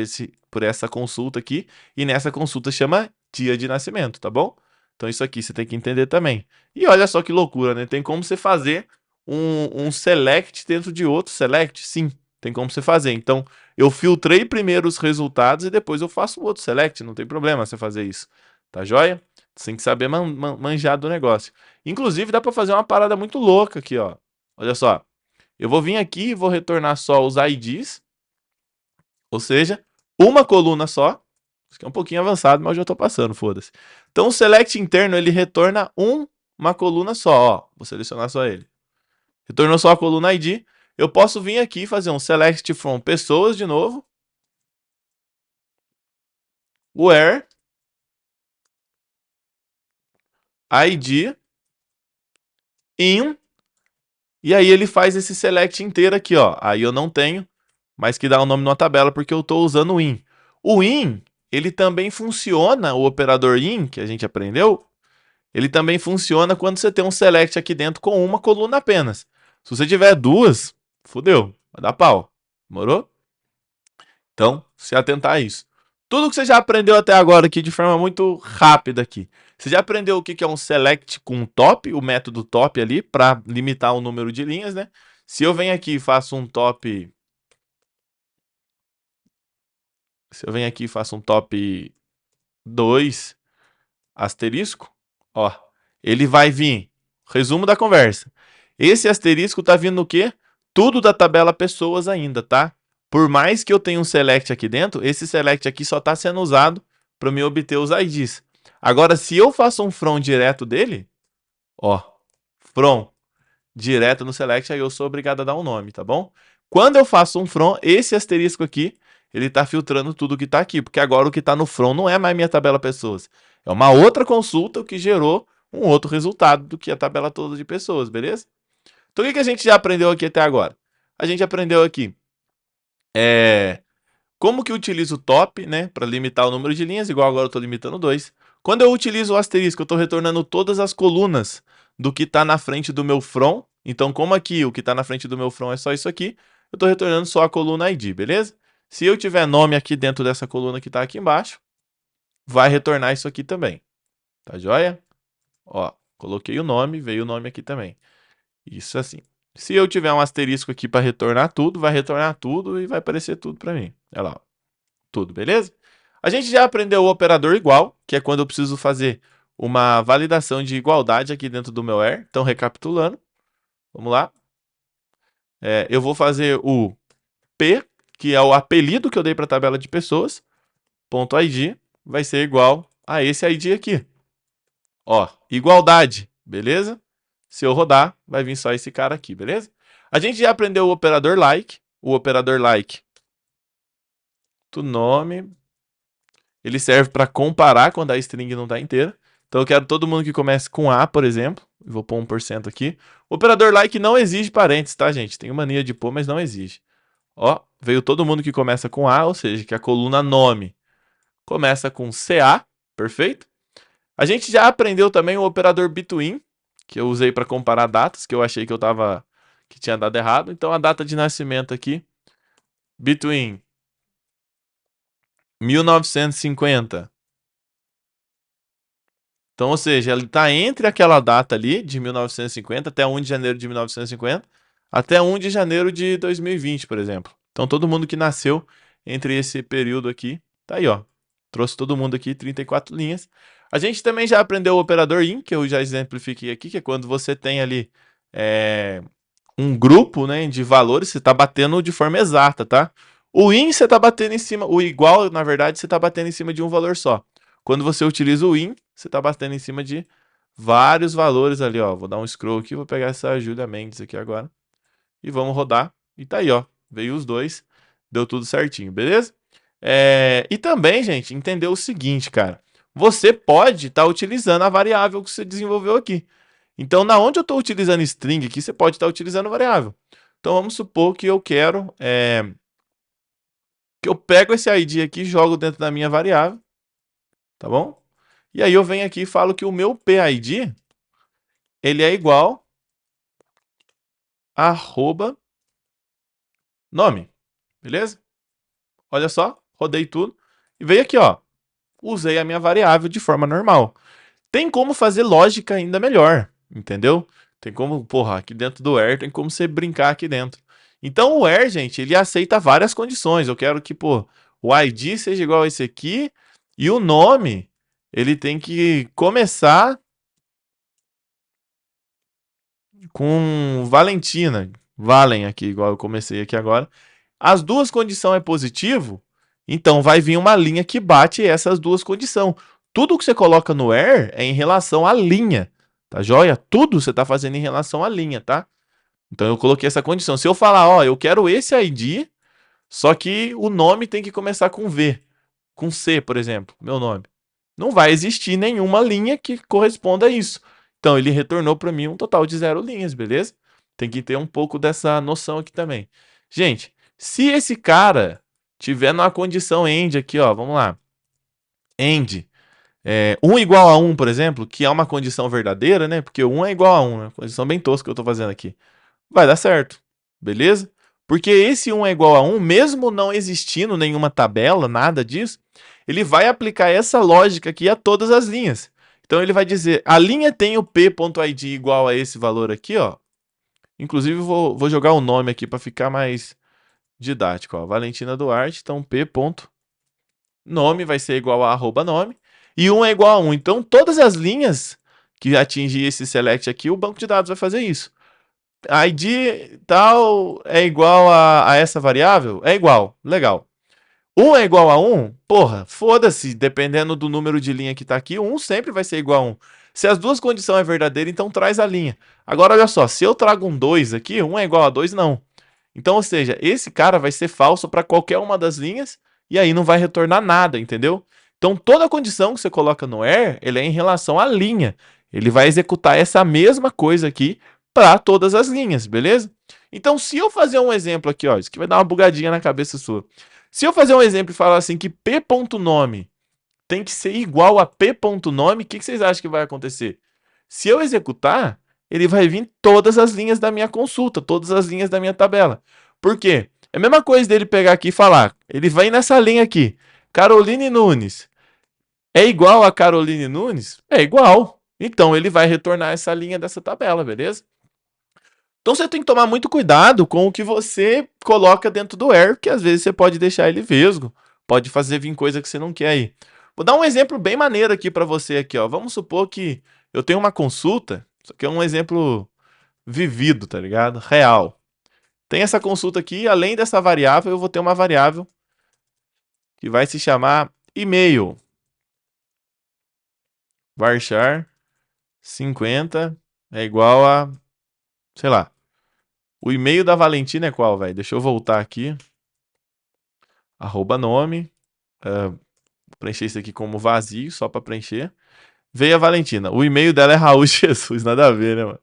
essa consulta aqui. E nessa consulta chama dia de nascimento, tá bom? Então isso aqui você tem que entender também. E olha só que loucura, né? Tem como você fazer um select dentro de outro select? Sim, tem como você fazer. Então eu filtrei primeiro os resultados e depois eu faço o outro select. Não tem problema você fazer isso. Tá joia? Você tem que saber manjar do negócio. Inclusive, dá para fazer uma parada muito louca aqui, ó. Olha só. Eu vou vir aqui e vou retornar só os IDs, ou seja, uma coluna só. Isso aqui é um pouquinho avançado, mas eu já estou passando, foda-se. Então, o select interno, ele retorna uma coluna só, ó. Vou selecionar só ele. Retornou só a coluna ID. Eu posso vir aqui e fazer um select from pessoas de novo. Where ID in. E aí ele faz esse select inteiro aqui, ó. Aí eu não tenho, mas que dá o nome numa tabela porque eu estou usando o in. O in, ele também funciona, o operador in, que a gente aprendeu, ele também funciona quando você tem um select aqui dentro com uma coluna apenas. Se você tiver duas, fudeu, vai dar pau. Demorou? Então, se atentar a isso. Tudo que você já aprendeu até agora aqui de forma muito rápida aqui. Você já aprendeu o que é um select com top, o método top ali, para limitar o número de linhas, né? Se eu venho aqui e faço um top... Se eu venho aqui e faço um top 2 asterisco, ó, ele vai vir, resumo da conversa. Esse asterisco tá vindo o quê? Tudo da tabela pessoas ainda, tá? Por mais que eu tenha um select aqui dentro, esse select aqui só está sendo usado para me obter os IDs. Agora, se eu faço um from direto dele, ó, from direto no select, aí eu sou obrigado a dar um nome, tá bom? Quando eu faço um from, esse asterisco aqui, ele está filtrando tudo que está aqui, porque agora o que está no from não é mais minha tabela pessoas. É uma outra consulta que gerou um outro resultado do que a tabela toda de pessoas, beleza? Então o que a gente já aprendeu aqui até agora? A gente aprendeu aqui como que eu utilizo o top, né, para limitar o número de linhas, igual agora eu estou limitando 2. Quando eu utilizo o asterisco, eu estou retornando todas as colunas do que está na frente do meu from. Então, como aqui o que está na frente do meu from é só isso aqui, eu estou retornando só a coluna ID, beleza? Se eu tiver nome aqui dentro dessa coluna que está aqui embaixo, vai retornar isso aqui também. Tá joia? Ó, coloquei o nome, veio o nome aqui também. Isso assim. Se eu tiver um asterisco aqui para retornar tudo, vai retornar tudo e vai aparecer tudo para mim. Olha lá, ó. Tudo, beleza? A gente já aprendeu o operador igual, que é quando eu preciso fazer uma validação de igualdade aqui dentro do meu where. Então, recapitulando, vamos lá. Eu vou fazer o P, que é o apelido que eu dei para a tabela de pessoas, ponto .id, vai ser igual a esse ID aqui. Ó, igualdade, beleza? Se eu rodar, vai vir só esse cara aqui, beleza? A gente já aprendeu o operador like. O operador like do nome, ele serve para comparar quando a string não está inteira. Então eu quero todo mundo que comece com A, por exemplo. Vou pôr 1% aqui. O operador like não exige parênteses, tá, gente? Tenho mania de pôr, mas não exige. Ó, veio todo mundo que começa com A, ou seja, que a coluna nome começa com CA, perfeito? A gente já aprendeu também o operador between, que eu usei para comparar datas, que eu achei que tinha dado errado. Então a data de nascimento aqui, between 1950. Então, ou seja, ele está entre aquela data ali, de 1950, até 1 de janeiro de 1950, até 1 de janeiro de 2020, por exemplo. Então, todo mundo que nasceu entre esse período aqui, tá aí, ó. trouxe todo mundo aqui, 34 linhas. A gente também já aprendeu o operador in, que eu já exemplifiquei aqui, que é quando você tem ali um grupo, né, de valores, você está batendo de forma exata, tá? O in você está batendo em cima, o igual, na verdade, você está batendo em cima de um valor só. Quando você utiliza o in, você está batendo em cima de vários valores ali, ó. Vou dar um scroll aqui, vou pegar essa Julia Mendes aqui agora. E vamos rodar. E tá aí, ó. Veio os dois, deu tudo certinho, beleza? E também, gente, entender o seguinte, cara. Você pode estar utilizando a variável que você desenvolveu aqui. Então, na onde eu estou utilizando string aqui, você pode estar utilizando variável. Então, vamos supor que eu quero que eu pego esse ID aqui e jogo dentro da minha variável, tá bom? E aí eu venho aqui e falo que o meu PID ele é igual a arroba nome, beleza? Olha só, rodei tudo e veio aqui, ó. Usei a minha variável de forma normal. Tem como fazer lógica ainda melhor, entendeu? Tem como, porra, aqui dentro do where tem como você brincar aqui dentro. Então o where, gente, ele aceita várias condições. Eu quero que, pô, o ID seja igual a esse aqui e o nome, ele tem que começar com Valentina. Valen aqui, igual eu comecei aqui agora. As duas condições é positivo, então vai vir uma linha que bate essas duas condições. Tudo que você coloca no where é em relação à linha, tá joia? Tudo você está fazendo em relação à linha, tá? Então eu coloquei essa condição. Se eu falar, ó, eu quero esse ID, só que o nome tem que começar com V, com C, por exemplo, meu nome. Não vai existir nenhuma linha que corresponda a isso. Então ele retornou para mim um total de 0 linhas, beleza? Tem que ter um pouco dessa noção aqui também. Gente, se esse cara tiver numa condição end aqui, ó, vamos lá. End 1 igual a 1, por exemplo, que é uma condição verdadeira, né? Porque 1 é igual a 1, é uma condição bem tosca que eu estou fazendo aqui. Vai dar certo, beleza? Porque esse 1 é igual a 1, mesmo não existindo nenhuma tabela, nada disso, ele vai aplicar essa lógica aqui a todas as linhas. Então ele vai dizer, a linha tem o p.id igual a esse valor aqui, ó. Inclusive vou jogar o nome aqui para ficar mais didático, ó. Valentina Duarte, então p.nome vai ser igual a arroba nome, e 1 é igual a 1. Então todas as linhas que atingir esse select aqui, o banco de dados vai fazer isso. ID tal é igual a essa variável? É igual, legal. 1 é igual a 1? Porra, foda-se, dependendo do número de linha que tá aqui, 1 sempre vai ser igual a 1. Se as duas condições é verdadeira, então traz a linha. Agora, olha só, se eu trago um 2 aqui, 1 é igual a 2, não. Então, ou seja, esse cara vai ser falso para qualquer uma das linhas e aí não vai retornar nada, entendeu? Então, toda condição que você coloca no where, ele é em relação à linha. Ele vai executar essa mesma coisa aqui para todas as linhas, beleza? Então, se eu fazer um exemplo aqui, ó, isso aqui vai dar uma bugadinha na cabeça sua. Se eu fazer um exemplo e falar assim que p.nome tem que ser igual a p.nome, o que vocês acham que vai acontecer? Se eu executar, ele vai vir todas as linhas da minha consulta, todas as linhas da minha tabela. Por quê? É a mesma coisa dele pegar aqui e falar, ele vai nessa linha aqui, Caroline Nunes, é igual a Caroline Nunes? É igual. Então ele vai retornar essa linha dessa tabela, beleza? Então você tem que tomar muito cuidado com o que você coloca dentro do where, porque às vezes você pode deixar ele vesgo, pode fazer vir coisa que você não quer aí. Vou dar um exemplo bem maneiro aqui para você aqui, ó. Vamos supor que eu tenho uma consulta, isso aqui é um exemplo vivido, tá ligado? Real. Tem essa consulta aqui, além dessa variável, eu vou ter uma variável que vai se chamar e-mail. Varchar 50 é igual a, sei lá, o e-mail da Valentina é qual, velho? Deixa eu voltar aqui. Arroba nome. Vou preencher isso aqui como vazio, só para preencher. Veio a Valentina. O e-mail dela é Raul Jesus, nada a ver, né, mano?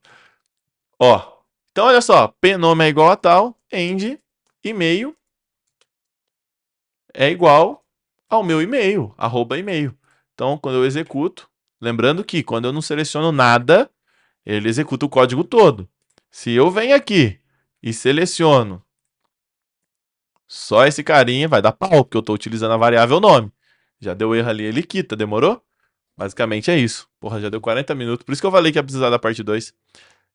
Ó, então olha só, p-nome é igual a tal, end, e-mail é igual ao meu e-mail, arroba e-mail. Então, quando eu executo, lembrando que quando eu não seleciono nada, ele executa o código todo. Se eu venho aqui e seleciono só esse carinha, vai dar pau, porque eu estou utilizando a variável nome. Já deu erro ali, ele quita, demorou? Basicamente é isso. Porra, já deu 40 minutos, por isso que eu falei que ia precisar da parte 2.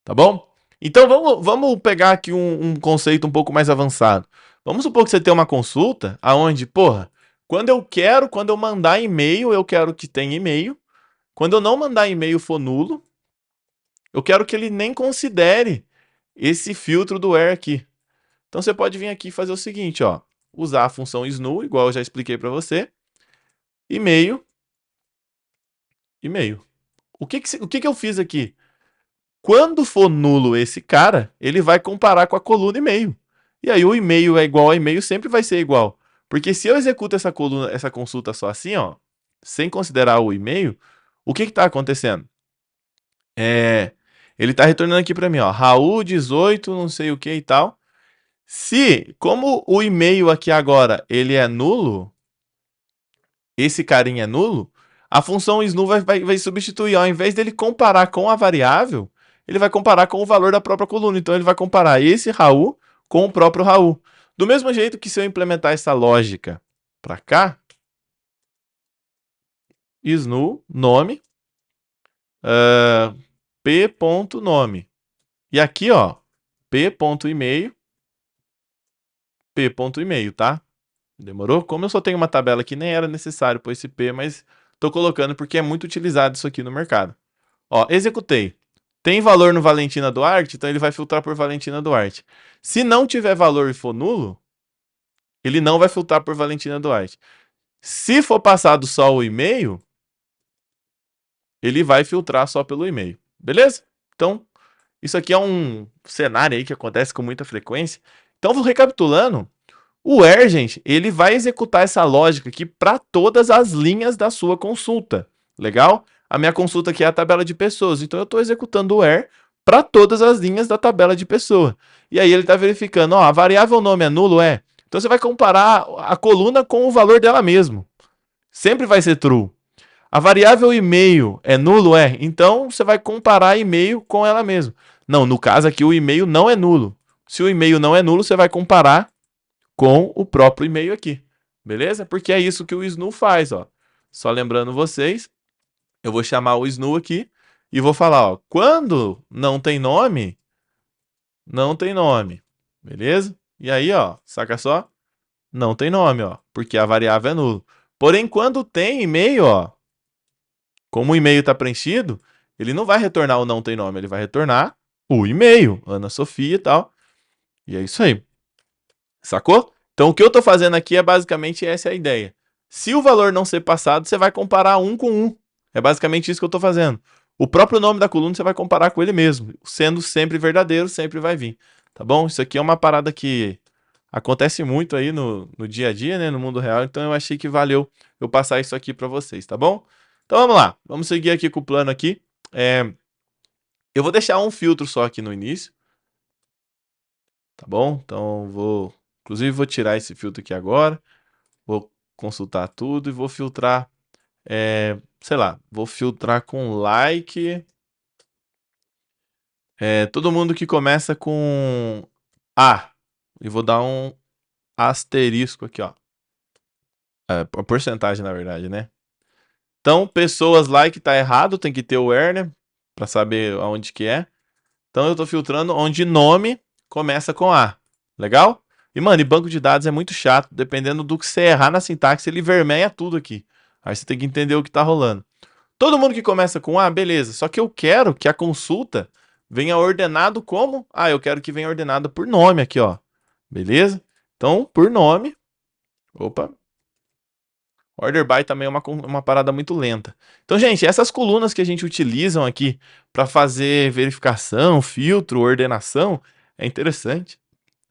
Tá bom? Então vamos pegar aqui um conceito um pouco mais avançado. Vamos supor que você tem uma consulta aonde, porra, Quando eu mandar e-mail, eu quero que tenha e-mail. Quando eu não mandar e-mail for nulo, eu quero que ele nem considere esse filtro do where aqui. Então você pode vir aqui e fazer o seguinte, ó, usar a função snu, igual eu já expliquei para você, e-mail, e-mail. O que eu fiz aqui? Quando for nulo esse cara, ele vai comparar com a coluna e-mail. E aí o e-mail é igual a e-mail sempre vai ser igual. Porque se eu executo essa coluna, essa consulta só assim, ó, sem considerar o e-mail, o que está acontecendo? Ele está retornando aqui para mim, ó, Raul 18, não sei o que e tal. Como o e-mail aqui agora, ele é nulo, esse carinha é nulo, a função snu vai substituir, ao invés dele comparar com a variável, ele vai comparar com o valor da própria coluna. Então ele vai comparar esse Raul com o próprio Raul. Do mesmo jeito que se eu implementar essa lógica para cá, snu, nome, p.nome. E aqui, ó, p.email, p.email, tá? Demorou? Como eu só tenho uma tabela aqui, nem era necessário pôr esse P, mas estou colocando porque é muito utilizado isso aqui no mercado. Ó, executei. Tem valor no Valentina Duarte, então ele vai filtrar por Valentina Duarte. Se não tiver valor e for nulo, ele não vai filtrar por Valentina Duarte. Se for passado só o e-mail, ele vai filtrar só pelo e-mail. Beleza? Então, isso aqui é um cenário aí que acontece com muita frequência. Então, vou recapitulando. O where, gente, ele vai executar essa lógica aqui para todas as linhas da sua consulta. Legal? A minha consulta aqui é a tabela de pessoas, então eu estou executando o where para todas as linhas da tabela de pessoa. E aí ele está verificando, ó, a variável nome é nulo, é? Então você vai comparar a coluna com o valor dela mesmo. Sempre vai ser true. A variável e-mail é nulo, é? Então você vai comparar e-mail com ela mesma. Não, no caso aqui o e-mail não é nulo. Se o e-mail não é nulo, você vai comparar com o próprio e-mail aqui, beleza? Porque é isso que o snu faz, ó. Só lembrando vocês, eu vou chamar o snu aqui e vou falar, ó, quando não tem nome, não tem nome, beleza? E aí, ó, saca só? Não tem nome, ó, porque a variável é nulo. Porém, quando tem e-mail, ó, como o e-mail está preenchido, ele não vai retornar o não tem nome, ele vai retornar o e-mail, Ana Sofia e tal. E é isso aí. Sacou? Então o que eu estou fazendo aqui é basicamente essa a ideia. Se o valor não ser passado, você vai comparar um com um. É basicamente isso que eu estou fazendo. O próprio nome da coluna você vai comparar com ele mesmo. Sendo sempre verdadeiro, sempre vai vir. Tá bom? Isso aqui é uma parada que acontece muito aí no dia a dia, né? No mundo real. Então eu achei que valeu eu passar isso aqui para vocês, tá bom? Então vamos lá. Vamos seguir aqui com o plano aqui. Eu vou deixar um filtro só aqui no início. Tá bom? Então inclusive vou tirar esse filtro aqui agora. Vou consultar tudo e vou filtrar, sei lá, vou filtrar com like, todo mundo que começa com A, e vou dar um asterisco aqui, ó, a porcentagem na verdade, né? Então, pessoas like tá errado, tem que ter o where, né, pra saber aonde que é. Então eu tô filtrando onde nome começa com A, legal? E mano, e banco de dados é muito chato, dependendo do que você errar na sintaxe, ele vermelha tudo aqui. Aí você tem que entender o que tá rolando. Todo mundo que começa com A, beleza. Só que eu quero que a consulta venha ordenado como? Ah, eu quero que venha ordenado por nome aqui, ó. Beleza? Então, por nome. Opa. Order by também é uma parada muito lenta. Então, gente, essas colunas que a gente utiliza aqui para fazer verificação, filtro, ordenação, é interessante.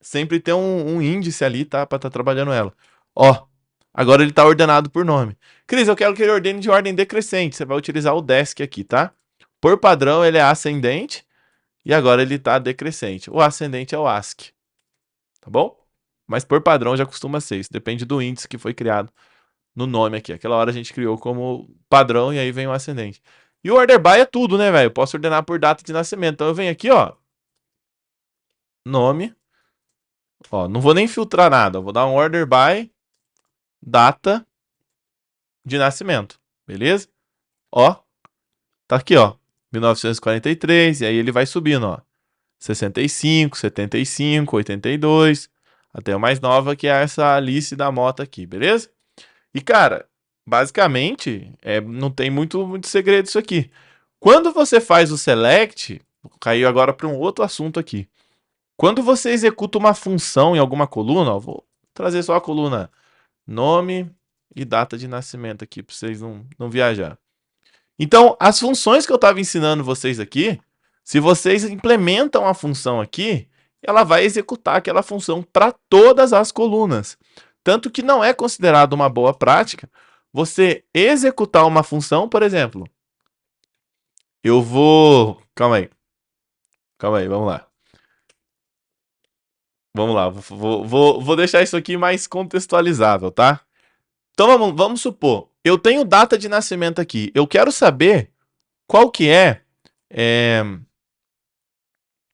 Sempre ter um índice ali, tá? Para estar trabalhando ela. Ó, agora ele está ordenado por nome. Cris, eu quero que ele ordene de ordem decrescente. Você vai utilizar o desk aqui, tá? Por padrão, ele é ascendente. E agora ele está decrescente. O ascendente é o ASCII. Tá bom? Mas por padrão já costuma ser. Isso depende do índice que foi criado no nome aqui. Aquela hora a gente criou como padrão e aí vem o ascendente. E o order by é tudo, né, velho? Eu posso ordenar por data de nascimento. Então eu venho aqui, ó. Nome. Ó, não vou nem filtrar nada. Eu vou dar um order by data de nascimento. Beleza? Ó. Tá aqui, ó. 1943. E aí ele vai subindo, ó. 65, 75, 82. Até a mais nova, que é essa Alice da Mota aqui, beleza? E, cara, basicamente, não tem muito segredo isso aqui. Quando você faz o select, caiu agora para um outro assunto aqui. Quando você executa uma função em alguma coluna, ó, vou trazer só a coluna nome e data de nascimento aqui para vocês não viajar. Então, as funções que eu estava ensinando vocês aqui, se vocês implementam a função aqui, ela vai executar aquela função para todas as colunas. Tanto que não é considerado uma boa prática você executar uma função, por exemplo. Eu vou. Calma aí, vamos lá. Vamos lá, vou deixar isso aqui mais contextualizável, tá? Então vamos supor, eu tenho data de nascimento aqui. Eu quero saber qual que é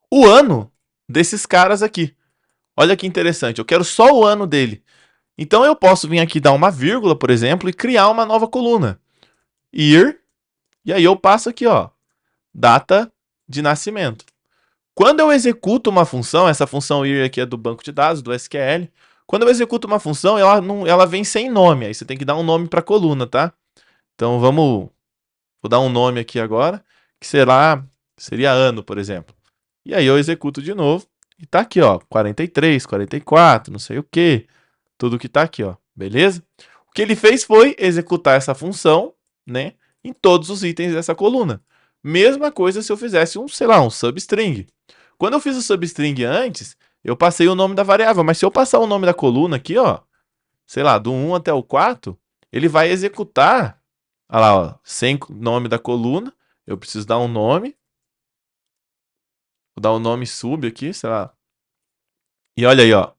o ano desses caras aqui. Olha que interessante, eu quero só o ano dele. Então eu posso vir aqui dar uma vírgula, por exemplo, e criar uma nova coluna. Year, e aí eu passo aqui, ó, data de nascimento. Quando eu executo uma função, essa função year aqui é do banco de dados, do SQL. Quando eu executo uma função, ela vem sem nome. Aí você tem que dar um nome para a coluna, tá? Então vou dar um nome aqui agora, que seria ano, por exemplo. E aí eu executo de novo e tá aqui, ó, 43, 44, não sei o que, tudo que tá aqui, ó, beleza? O que ele fez foi executar essa função, né, em todos os itens dessa coluna. Mesma coisa se eu fizesse sei lá, um substring. Quando eu fiz o substring antes, eu passei o nome da variável, mas se eu passar o nome da coluna aqui, ó, sei lá, do 1 até o 4, ele vai executar, olha lá, ó, sem nome da coluna, eu preciso dar um nome, vou dar um nome sub aqui, sei lá, e olha aí, ó,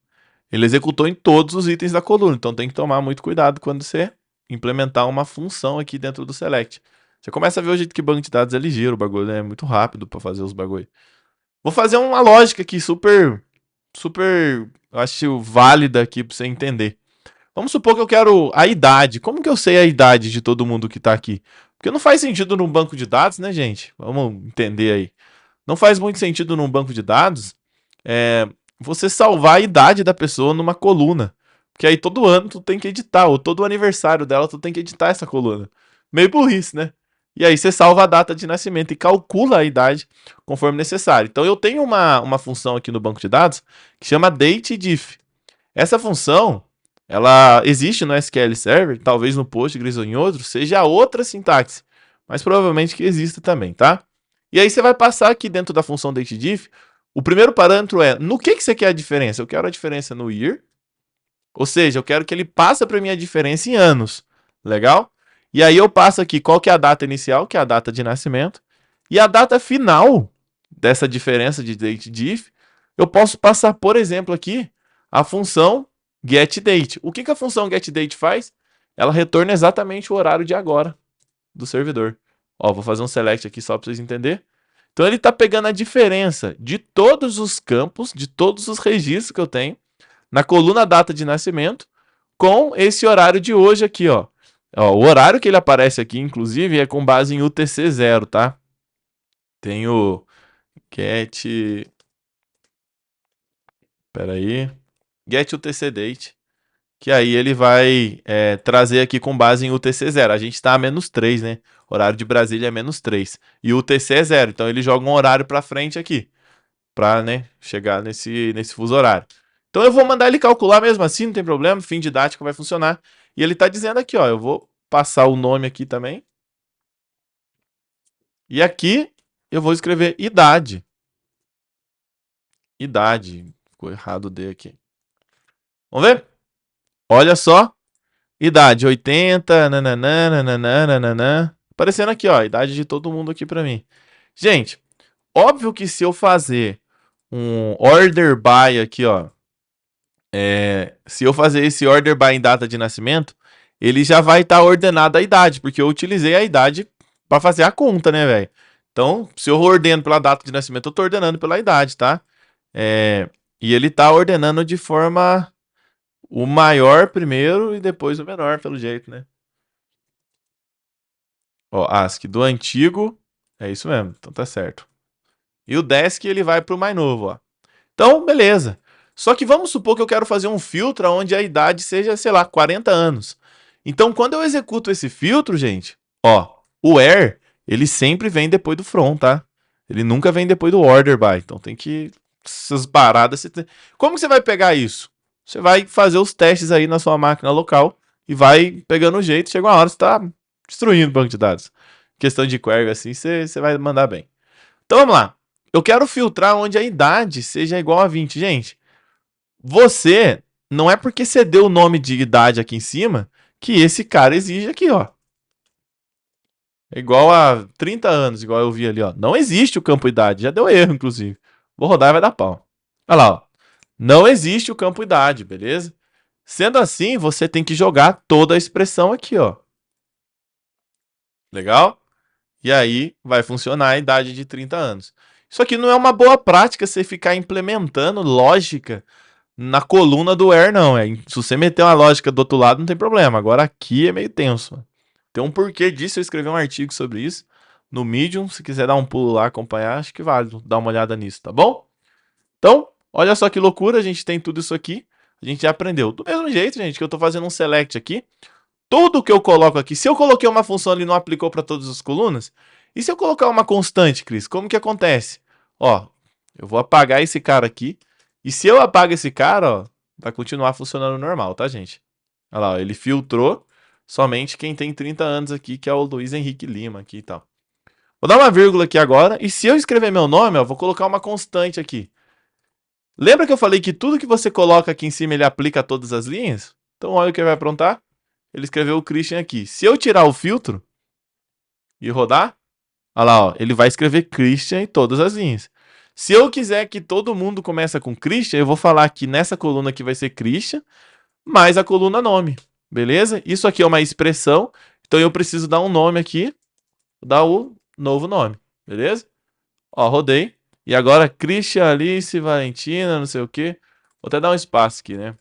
ele executou em todos os itens da coluna, então tem que tomar muito cuidado quando você implementar uma função aqui dentro do select. Você começa a ver o jeito que o banco de dados é ligeiro, o bagulho é muito rápido para fazer os bagulho. Vou fazer uma lógica aqui super, eu acho válida aqui para você entender. Vamos supor que eu quero a idade. Como que eu sei a idade de todo mundo que tá aqui? Porque não faz sentido num banco de dados, né, gente? Vamos entender aí. Não faz muito sentido num banco de dados você salvar a idade da pessoa numa coluna. Porque aí todo ano tu tem que editar, ou todo aniversário dela tu tem que editar essa coluna. Meio burrice, né? E aí você salva a data de nascimento e calcula a idade conforme necessário. Então eu tenho uma função aqui no banco de dados que chama dateDiff. Essa função, ela existe no SQL Server, talvez no Postgres ou em outro, seja outra sintaxe, mas provavelmente que exista também, tá? E aí você vai passar aqui dentro da função dateDiff, o primeiro parâmetro é, no que você quer a diferença? Eu quero a diferença no year, ou seja, eu quero que ele passe para mim a diferença em anos, legal? E aí eu passo aqui qual que é a data inicial, que é a data de nascimento, e a data final dessa diferença de dateDiff, eu posso passar, por exemplo, aqui, a função getDate. O que a função getDate faz? Ela retorna exatamente o horário de agora do servidor. Ó, vou fazer um select aqui só para vocês entenderem. Então ele está pegando a diferença de todos os campos, de todos os registros que eu tenho, na coluna data de nascimento, com esse horário de hoje aqui, ó. O horário que ele aparece aqui, inclusive, é com base em UTC-0, tá? Tem o get... Peraí. Get UTC-Date. Que aí ele vai trazer aqui com base em UTC-0. A gente está a -3, né? O horário de Brasília é -3. E o UTC é 0. Então ele joga um horário para frente aqui. Para, né, chegar nesse fuso horário. Então eu vou mandar ele calcular mesmo assim, não tem problema. Fim didático vai funcionar. E ele está dizendo aqui, ó. Eu vou passar o nome aqui também. E aqui eu vou escrever idade. Idade. Ficou errado o D aqui. Vamos ver? Olha só. Idade 80, nananã, nananã, nananã. Aparecendo aqui, ó, a idade de todo mundo aqui pra mim. Gente, óbvio que se eu fazer um order by aqui, ó, se eu fazer esse order by em data de nascimento, ele já vai estar ordenado a idade, porque eu utilizei a idade para fazer a conta, né, velho? Então, se eu ordeno pela data de nascimento, eu tô ordenando pela idade, tá? E ele tá ordenando de forma o maior primeiro e depois o menor, pelo jeito, né? Ó, ASCII do antigo, é isso mesmo, então tá certo. E o DESC ele vai para o mais novo, ó. Então, beleza. Só que vamos supor que eu quero fazer um filtro onde a idade seja, sei lá, 40 anos. Então, quando eu executo esse filtro, gente, ó, o where, ele sempre vem depois do from, tá? Ele nunca vem depois do order by. Então tem que... Essas paradas... Como que você vai pegar isso? Você vai fazer os testes aí na sua máquina local e vai pegando o jeito. Chega uma hora, você tá destruindo o banco de dados. Questão de query, assim, você vai mandar bem. Então vamos lá. Eu quero filtrar onde a idade seja igual a 20. Gente, você... Não é porque você deu o nome de idade aqui em cima que esse cara exige aqui, ó. É igual a 30 anos, igual eu vi ali, ó. Não existe o campo idade. Já deu erro, inclusive. Vou rodar e vai dar pau. Olha lá, ó. Não existe o campo idade, beleza? Sendo assim, você tem que jogar toda a expressão aqui, ó. Legal? E aí vai funcionar a idade de 30 anos. Isso aqui não é uma boa prática você ficar implementando lógica na coluna do where, não. Se você meter uma lógica do outro lado, não tem problema. Agora aqui é meio tenso. Mano. Tem um porquê disso, eu escrevi um artigo sobre isso no Medium. Se quiser dar um pulo lá, acompanhar, acho que vale dar uma olhada nisso, tá bom? Então, olha só que loucura, a gente tem tudo isso aqui. A gente já aprendeu. Do mesmo jeito, gente, que eu tô fazendo um select aqui. Tudo que eu coloco aqui, se eu coloquei uma função ali e não aplicou para todas as colunas, e se eu colocar uma constante, Cris, como que acontece? Ó, eu vou apagar esse cara aqui, e se eu apago esse cara, ó, vai continuar funcionando normal, tá, gente? Olha lá, ó, ele filtrou somente quem tem 30 anos aqui, que é o Luiz Henrique Lima aqui e tal. Vou dar uma vírgula aqui agora, e se eu escrever meu nome, ó, vou colocar uma constante aqui. Lembra que eu falei que tudo que você coloca aqui em cima, ele aplica a todas as linhas? Então olha o que vai aprontar. Ele escreveu o Christian aqui. Se eu tirar o filtro e rodar, olha lá, ó, ele vai escrever Christian em todas as linhas. Se eu quiser que todo mundo comece com Christian, eu vou falar que nessa coluna aqui vai ser Christian, mais a coluna nome, beleza? Isso aqui é uma expressão, então eu preciso dar um nome aqui, dar o novo nome, beleza? Ó, rodei. E agora Christian, Alice, Valentina, não sei o quê. Vou até dar um espaço aqui, né?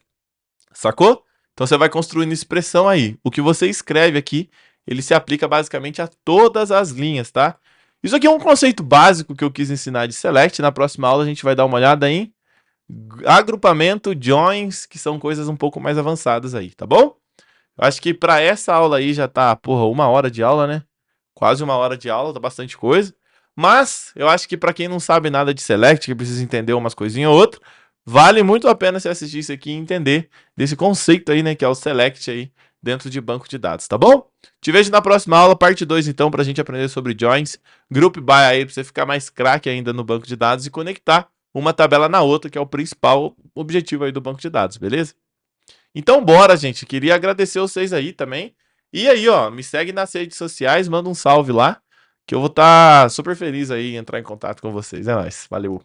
Sacou? Então você vai construindo expressão aí. O que você escreve aqui, ele se aplica basicamente a todas as linhas, tá? Isso aqui é um conceito básico que eu quis ensinar de select. Na próxima aula a gente vai dar uma olhada em agrupamento, joins, que são coisas um pouco mais avançadas aí, tá bom? Eu acho que para essa aula aí já tá, porra, 1 hora de aula, né? Quase 1 hora de aula, tá bastante coisa. Mas eu acho que para quem não sabe nada de select, que precisa entender umas coisinhas ou outra, vale muito a pena você assistir isso aqui e entender desse conceito aí, né, que é o select aí dentro de banco de dados, tá bom? Te vejo na próxima aula, parte 2 então, pra gente aprender sobre joins, group by aí, pra você ficar mais craque ainda no banco de dados e conectar uma tabela na outra, que é o principal objetivo aí do banco de dados, beleza? Então bora, gente. Queria agradecer vocês aí também. E aí, ó, me segue nas redes sociais, manda um salve lá, que eu vou estar super feliz aí em entrar em contato com vocês. É nóis. Valeu.